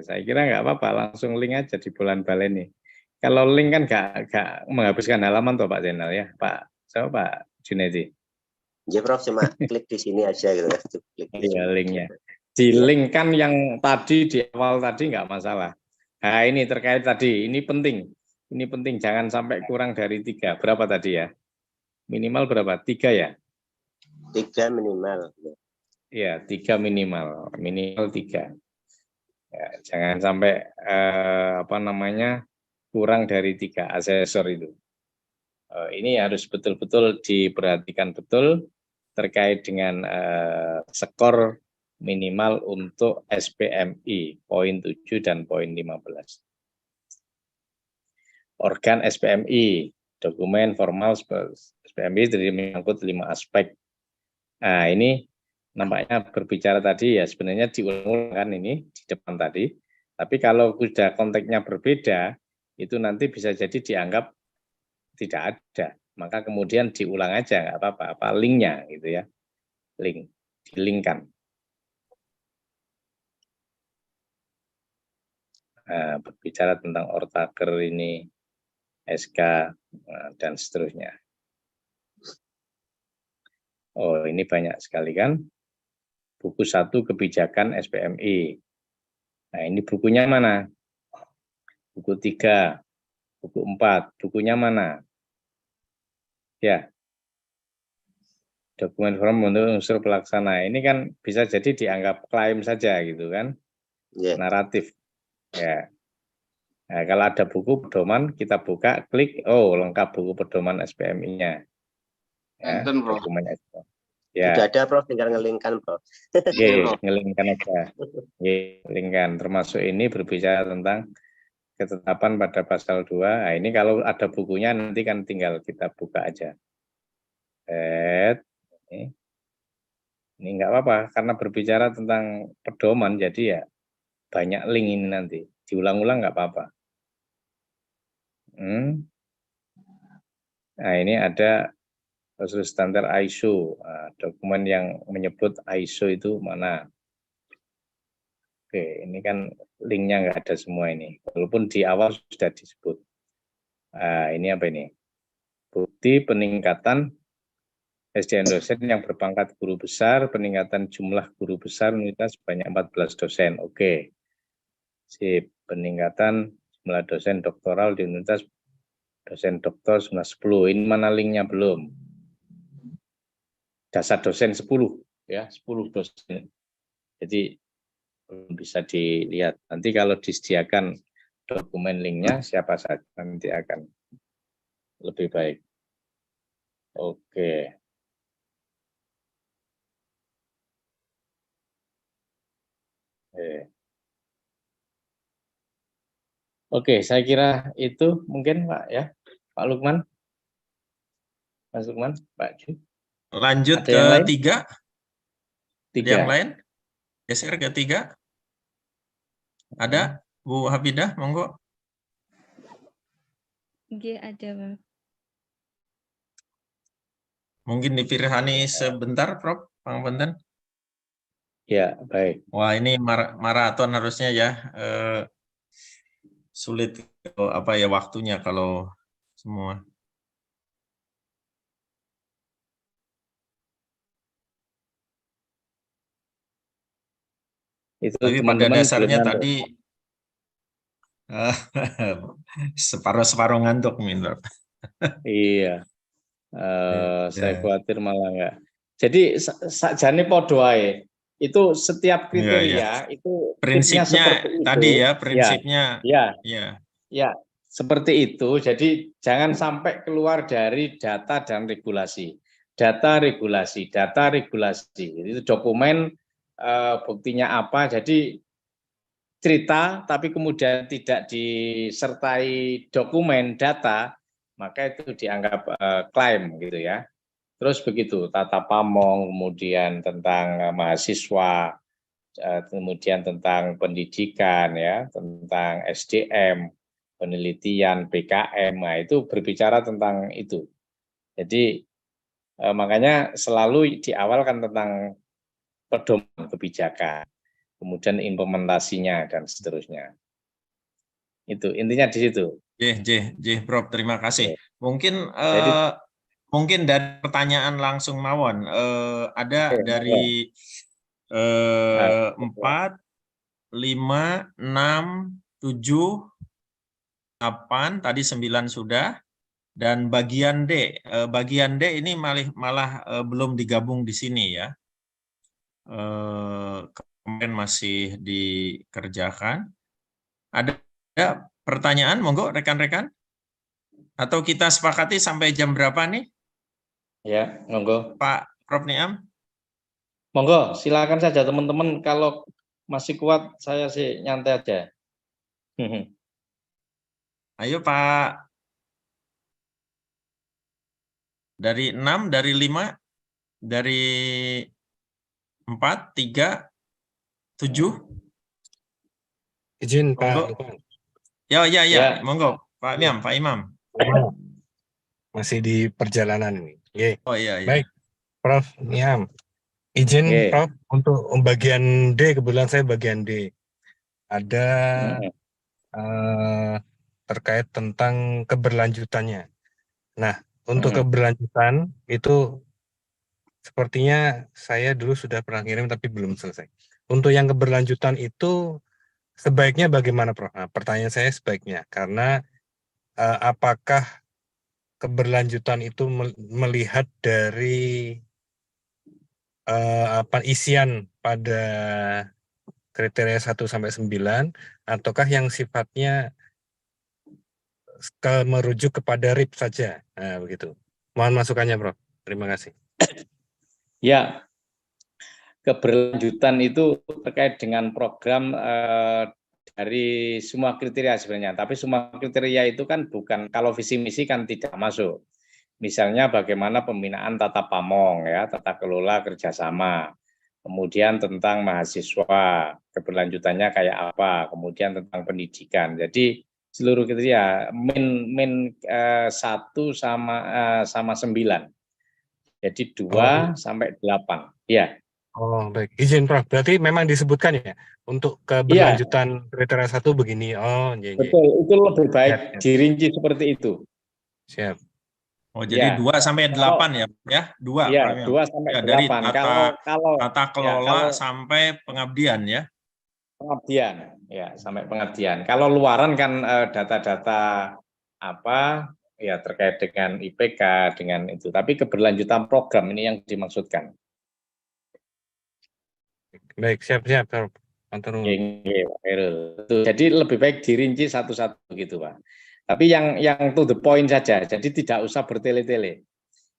saya kira nggak apa-apa, langsung link aja di bulan baleni. Kalau link kan nggak menghabiskan halaman toh Pak Zainal ya, Pak. Siapa Pak Junedi? Ya, Prof, cuma klik di sini aja gitu. Klik di Iya, sini. linknya. Di link kan yang tadi di awal tadi nggak masalah. Nah, ini terkait tadi, ini penting. Ini penting, jangan sampai kurang dari 3. Berapa tadi ya? Minimal berapa? 3 ya? 3 minimal. Iya, 3 minimal. Minimal 3. Ya, jangan sampai apa namanya kurang dari 3 asesor itu. Ini harus betul-betul diperhatikan betul terkait dengan skor minimal untuk SPMI poin 7 dan poin 15. Organ SPMI, dokumen formal SPMI jadi menyangkut 5 aspek. Nah, ini nampaknya berbicara tadi ya sebenarnya diulang kan ini di depan tadi. Tapi kalau sudah konteksnya berbeda, itu nanti bisa jadi dianggap tidak ada. Maka kemudian diulang aja, nggak apa-apa, apa linknya gitu ya. Link, dilingkan. Nah, berbicara tentang ortaker ini, SK, dan seterusnya. Oh, ini banyak sekali kan. Buku 1 kebijakan SPMI. Nah, ini bukunya mana? Buku 3, buku 4, bukunya mana? Ya, dokumen form untuk unsur pelaksana. Ini kan bisa jadi dianggap klaim saja gitu kan, naratif. Ya. Nah, kalau ada buku pedoman, kita buka, klik, oh lengkap buku pedoman SPMI-nya. Ya, dokumen SPMI. Ya. Sudah ada, Prof, tinggal ngelingkan, Prof. Oke, ngelingkan aja. Ngelingkan. Termasuk ini berbicara tentang ketetapan pada pasal 2. Nah, ini kalau ada bukunya nanti kan tinggal kita buka aja. Ini enggak apa-apa karena berbicara tentang pedoman jadi ya banyak link ini nanti. Diulang-ulang enggak apa-apa. Nah, ini ada khusus standar ISO. Nah, dokumen yang menyebut ISO itu mana? Oke, ini kan linknya enggak ada semua ini. Walaupun di awal sudah disebut. Nah, ini apa ini? Bukti peningkatan SDM dosen yang berpangkat guru besar, peningkatan jumlah guru besar universitas sebanyak 14 dosen. Oke. Sip, peningkatan jumlah dosen doktoral di universitas dosen doktor 10. Ini mana linknya belum? Dasar dosen 10 ya, 10 dosen. Jadi belum bisa dilihat. Nanti kalau disediakan dokumen linknya siapa saja nanti akan lebih baik. Oke. Oke, saya kira itu mungkin Pak ya, Pak Lukman, Mas Lukman, Pak Ju. Lanjut Ada ke yang lain? 3. Ada yang 3. lain? Geser ke 3. Ada Bu Hafidah, monggo. Oke, ada, Bang. Mungkin dipirhani sebentar, Prof. Pangapunten. Ya, baik. Wah, ini maraton harusnya ya. Sulit apa ya waktunya kalau semua. Itu Tapi pada teman-teman dasarnya belum tadi separuh-separuh ngantuk, Prof. Iya. Saya Ya. khawatir malah enggak. Jadi sakjane podo ae. Itu setiap Iya, iya. kriteria itu tipsnya Prinsipnya seperti itu. tadi ya, prinsipnya. Ya, Ya. ya, seperti itu. Jadi jangan sampai keluar dari data dan regulasi. Data regulasi, data regulasi. Itu dokumen buktinya apa. Jadi cerita tapi kemudian tidak disertai dokumen data, maka itu dianggap klaim gitu ya. Terus begitu, tata pamong, kemudian tentang mahasiswa, kemudian tentang pendidikan ya, tentang SDM, penelitian, BKM, nah itu berbicara tentang itu. Jadi makanya selalu di awal kan tentang pedoman kebijakan, kemudian implementasinya dan seterusnya. Itu intinya di situ. Prof, terima kasih. Mungkin Jadi, mungkin dari pertanyaan langsung mawon, ada dari 4, 5, 6, 7, 8, tadi 9 sudah, dan bagian D. Bagian D ini malah belum digabung di sini ya. Kemarin masih dikerjakan. Ada pertanyaan, monggo rekan-rekan? Atau kita sepakati sampai jam berapa nih? Ya, monggo. Pak Prof. Niam? Monggo, silakan saja teman-teman. Kalau masih kuat, saya sih nyantai aja. Ayo Pak. Dari 6, dari 5, dari 4, 3, 7. Izin Monggo. Pak Lukman. Ya. Monggo Pak Niam, Pak Imam. Masih di perjalanan ini. Oh iya. Baik, Prof. Niam. Izin Prof untuk bagian D, kebetulan saya bagian D. Ada terkait tentang keberlanjutannya. Nah, untuk keberlanjutan itu sepertinya saya dulu sudah pernah ngirim tapi belum selesai. Untuk yang keberlanjutan itu sebaiknya bagaimana, Prof? Nah, pertanyaan saya sebaiknya karena apakah keberlanjutan itu melihat dari isian pada kriteria 1 sampai 9 ataukah yang sifatnya merujuk kepada RIP saja. Nah, begitu. Mohon masukannya, Prof. Terima kasih. Ya. Keberlanjutan itu terkait dengan program dari semua kriteria sebenarnya. Tapi semua kriteria itu kan bukan, kalau visi misi kan tidak masuk. Misalnya bagaimana pembinaan tata pamong ya, tata kelola kerjasama. Kemudian tentang mahasiswa, keberlanjutannya kayak apa. Kemudian tentang pendidikan. Jadi seluruh kriteria min 1 sama 9. Jadi 2 sampai 8. Ya. Oh, baik. Izin, Prof. Berarti memang disebutkan ya untuk keberlanjutan kriteria 1 begini. Oh, iya. Betul, itu lebih baik dirinci seperti itu. Siap. Oh, jadi 2 sampai 8 ya? 2. Ya, 2 sampai 8. Dari Kalau tata kelola sampai pengabdian ya? Pengabdian, ya sampai pengabdian. Kalau luaran kan data-data apa ya terkait dengan IPK dengan itu. Tapi keberlanjutan program ini yang dimaksudkan. Baik, siap. Matur nuwun. Nggih, Pak Khairul. Jadi lebih baik dirinci satu-satu gitu, Pak. Tapi yang to the point saja. Jadi tidak usah bertele-tele.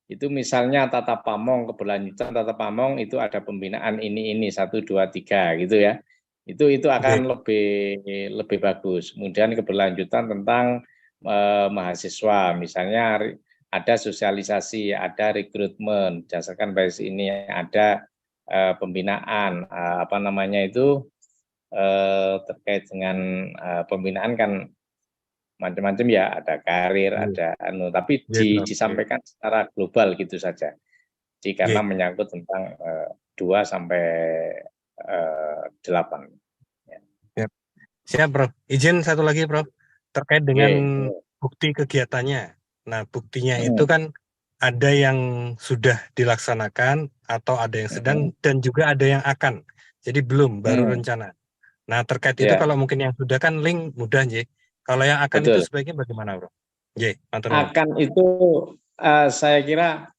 Itu misalnya tata pamong, keberlanjutan tata pamong itu ada pembinaan ini 1 2 3 gitu ya. Itu akan lebih bagus. Kemudian keberlanjutan tentang mahasiswa, misalnya ada sosialisasi, ada rekrutmen, berdasarkan basis ini ada pembinaan apa namanya itu terkait dengan pembinaan kan macam-macam ya, ada karir, ada tapi disampaikan secara global gitu saja. Jadi karena menyangkut tentang 2 sampai 8. Ya. Siap, Prof. Izin satu lagi, Prof. Terkait dengan bukti kegiatannya. Nah, buktinya itu kan ada yang sudah dilaksanakan atau ada yang sedang dan juga ada yang akan. Jadi belum, baru rencana. Nah, terkait itu kalau mungkin yang sudah kan link mudah, J. Kalau yang akan itu sebaiknya bagaimana, Bro? J, akan itu saya kira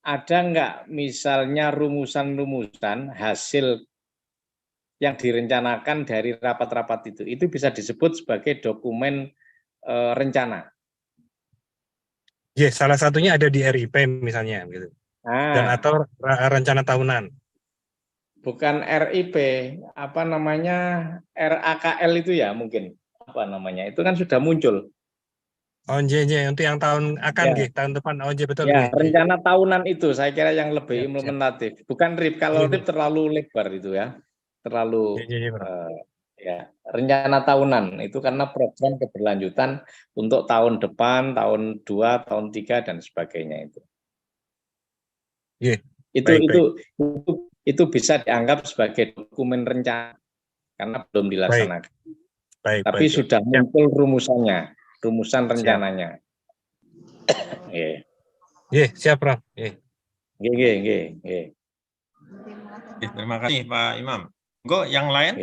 ada nggak misalnya rumusan-rumusan hasil yang direncanakan dari rapat-rapat itu bisa disebut sebagai dokumen rencana. Salah satunya ada di RIP misalnya, gitu. Dan atau rencana tahunan. Bukan RIP, apa namanya RAKL itu ya mungkin apa namanya itu kan sudah muncul. Untuk yang tahun akan tahun depan betul. Ya, rencana tahunan itu saya kira yang lebih implementatif. Bukan RIP, kalau RIP terlalu lebar itu ya, terlalu rencana tahunan itu karena program keberlanjutan untuk tahun depan, tahun 2, tahun 3 dan sebagainya itu. Itu bisa dianggap sebagai dokumen rencana karena belum dilaksanakan. Tapi sudah muncul rumusannya, rumusan rencananya. Siap, Prof. Terima kasih, Pak Imam. Yang lain?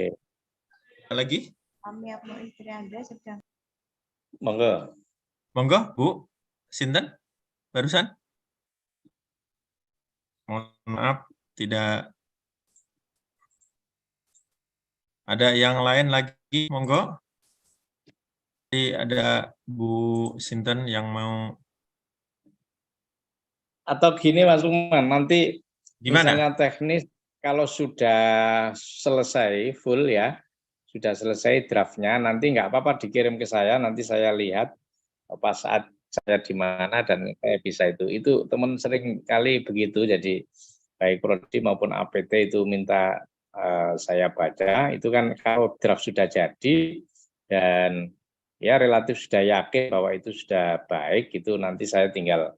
Lagi? Kami istri Anda sedang. Monggo, Bu. Sinten? Barusan? Mohon maaf, tidak ada yang lain lagi, monggo. Jadi ada Bu Sinten yang mau. Atau gini Mas Umar, nanti gimana? Misalnya teknis kalau sudah selesai full ya, sudah selesai draftnya, nanti nggak apa-apa dikirim ke saya, nanti saya lihat pas saat saya di mana dan saya bisa itu. Itu teman sering kali begitu, jadi baik prodi maupun APT itu minta saya baca, itu kan kalau draft sudah jadi dan ya relatif sudah yakin bahwa itu sudah baik, itu nanti saya tinggal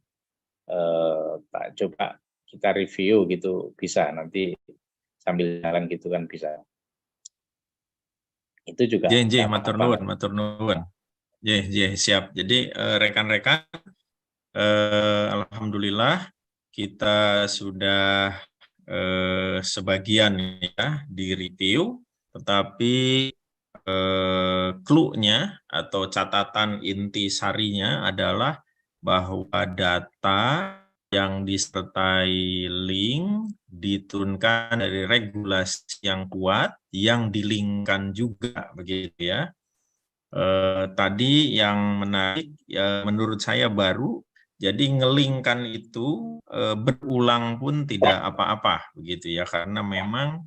coba kita review gitu, bisa nanti sambil jalan gitu kan bisa. Itu juga. Matur nuwun. Siap. Jadi rekan-rekan, alhamdulillah kita sudah sebagian ya di review, tetapi clue-nya atau catatan inti sarinya adalah bahwa data yang disertai link diturunkan dari regulasi yang kuat, yang dilingkan juga, begitu ya. Tadi yang menarik, menurut saya baru, jadi ngelingkan itu berulang pun tidak apa-apa, begitu ya, karena memang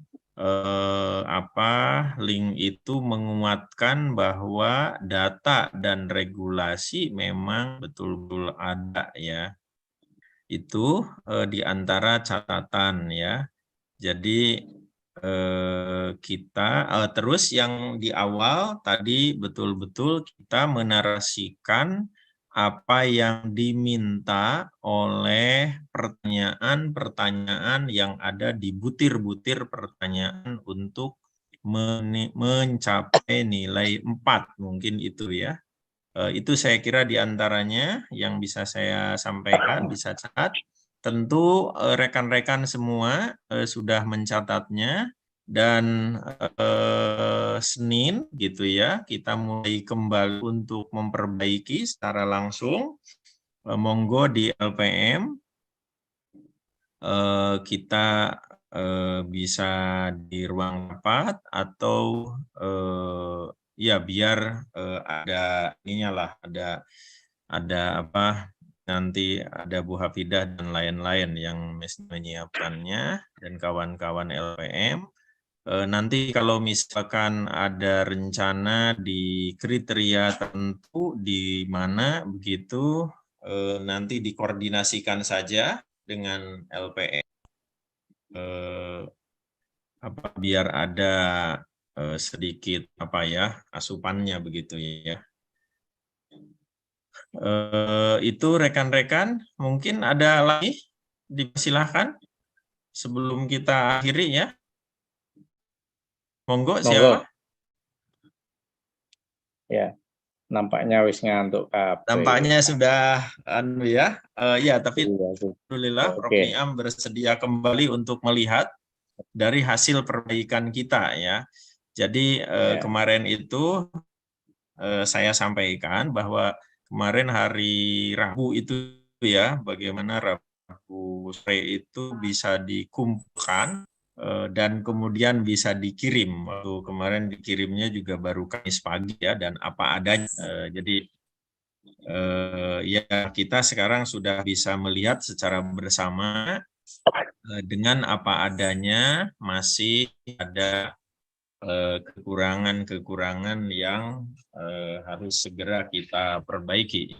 link itu menguatkan bahwa data dan regulasi memang betul-betul ada ya. Itu di antara catatan ya. Jadi kita terus yang di awal tadi betul-betul kita menarasikan apa yang diminta oleh pertanyaan-pertanyaan yang ada di butir-butir pertanyaan untuk mencapai nilai 4 mungkin itu ya. Itu saya kira diantaranya yang bisa saya sampaikan, bisa catat. Tentu rekan-rekan semua sudah mencatatnya dan Senin gitu ya kita mulai kembali untuk memperbaiki secara langsung. Monggo di LPM kita bisa di ruang rapat atau ya biar ada ininya lah, ada apa nanti ada Bu Hafidah dan lain-lain yang menyiapkannya dan kawan-kawan LPM. Nanti kalau misalkan ada rencana di kriteria tertentu di mana begitu, nanti dikoordinasikan saja dengan LPM. Biar ada sedikit apa ya asupannya begitu ya. Itu rekan-rekan mungkin ada lagi dipersilahkan sebelum kita akhiri ya. Monggo siapa? Ya, nampaknya wis ngantuk kabeh. Nampaknya sudah ya. Ya, tapi alhamdulillah Prof. Niam bersedia kembali untuk melihat dari hasil perbaikan kita ya. Jadi kemarin itu saya sampaikan bahwa kemarin hari Rabu itu ya, bagaimana Rabu sore itu bisa dikumpulkan dan kemudian bisa dikirim. Waktu kemarin dikirimnya juga baru Kamis pagi ya, dan apa adanya. Jadi ya kita sekarang sudah bisa melihat secara bersama dengan apa adanya, masih ada kekurangan-kekurangan yang harus segera kita perbaiki.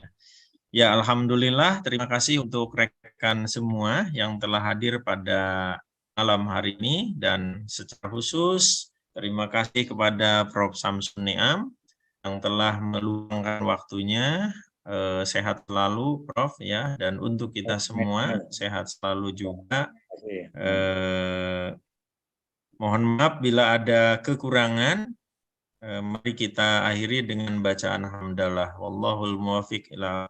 Ya, alhamdulillah, terima kasih untuk rekan semua yang telah hadir pada malam hari ini, dan secara khusus terima kasih kepada Prof. Samsun Niam yang telah meluangkan waktunya. Sehat selalu Prof ya, dan untuk kita semua sehat selalu juga. Mohon maaf bila ada kekurangan. Mari kita akhiri dengan bacaan hamdalah. Wallahul muwaffiq ila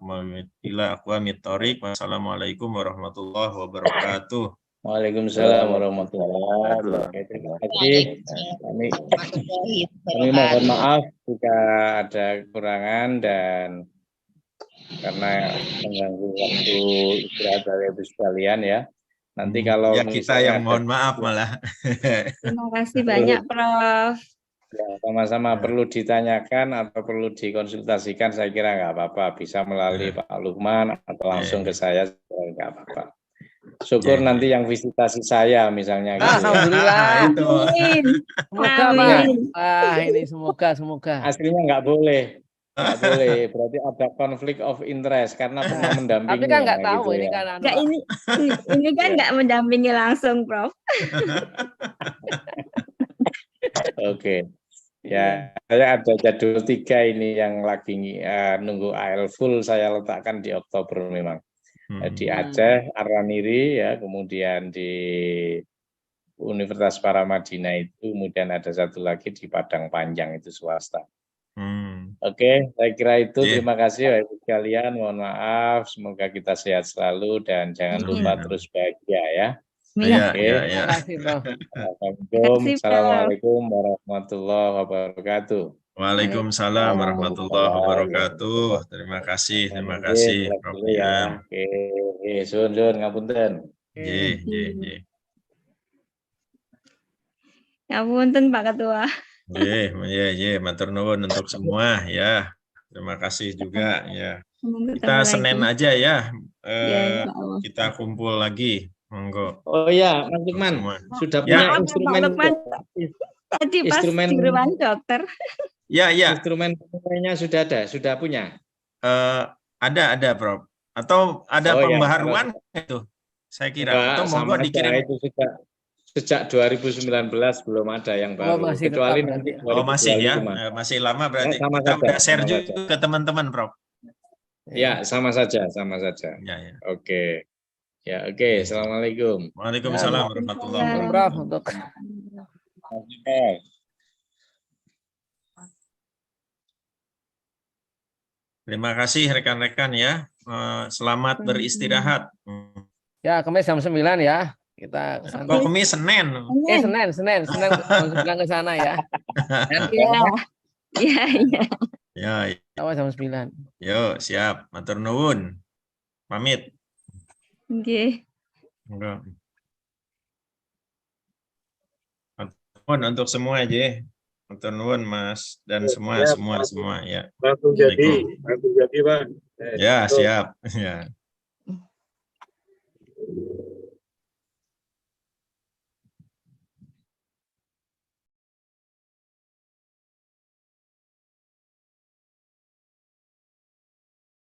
aqwamit thoriq. Wassalamualaikum warahmatullahi wabarakatuh. Waalaikumsalam warahmatullahi wabarakatuh. Terima kasih. Kami mohon maaf jika ada kekurangan dan karena mengganggu waktu istirahat dari Ibu sekalian ya. Nanti kalau ya kita yang mohon maaf malah. Terima kasih banyak Prof. Ya, sama-sama perlu ditanyakan atau perlu dikonsultasikan, saya kira nggak apa-apa, bisa melalui Pak Lukman atau langsung ke saya, nggak apa-apa. Syukur nanti yang visitasi saya misalnya gitu. Alhamdulillah itu. Semoga Pak. Ini semoga. Aslinya nggak boleh. Nggak boleh, berarti ada konflik of interest karena pernah mendampingi. Tapi kan nggak tahu gitu ini ya. kan. Nggak, ini kan nggak mendampingi langsung Prof. Oke. Ya, saya ada jadwal 3 ini yang lagi nunggu AL full, saya letakkan di Oktober memang. Di Aceh, Araniri ya, kemudian di Universitas Paramadina itu, kemudian ada satu lagi di Padang Panjang itu swasta. Oke, saya kira itu. Terima kasih Bapak sekalian. Mohon maaf, semoga kita sehat selalu dan jangan lupa terus bahagia ya. Ya, Oke. ya. Assalamualaikum warahmatullahi wabarakatuh. Waalaikumsalam warahmatullahi wabarakatuh. Terima kasih Prof. Niam. Oke, sun ngapunten. Nggih. Ngapunten Pak Ketua. Nggih, matur nuwun untuk semua ya. Terima kasih juga ya. Kita Senin aja ya. Kita kumpul lagi. Monggo. Oh ya, Mas Lukman sudah punya instrumen tadi pas di ruang dokter. Ya. Instrumennya sudah ada, sudah punya. Ada Prof. Atau ada pembaharuan itu? Saya kira. Atau monggo dikirim. Itu sejak 2019 belum ada yang baru. Kecuali nanti. Masih ya, masih lama berarti. Kita udah share juga ke teman-teman Prof. Ya, sama saja. Ya. Oke. Ya, oke. Assalamualaikum. Waalaikumsalam warahmatullahi wabarakatuh. Terima kasih rekan-rekan ya. Selamat beristirahat. Ya, Kamis jam 9 ya. Kita kesana. Kok Kamis Senin? Senin ke sana ya. Iya. Ya. Awal jam 9. Yo, siap. Matur nuwun. Pamit. Nggih. Enggak. Untuk semua aja. Matur nuwun Mas dan semua ya. Langsung jadi Pak. Ya, siap. Ya.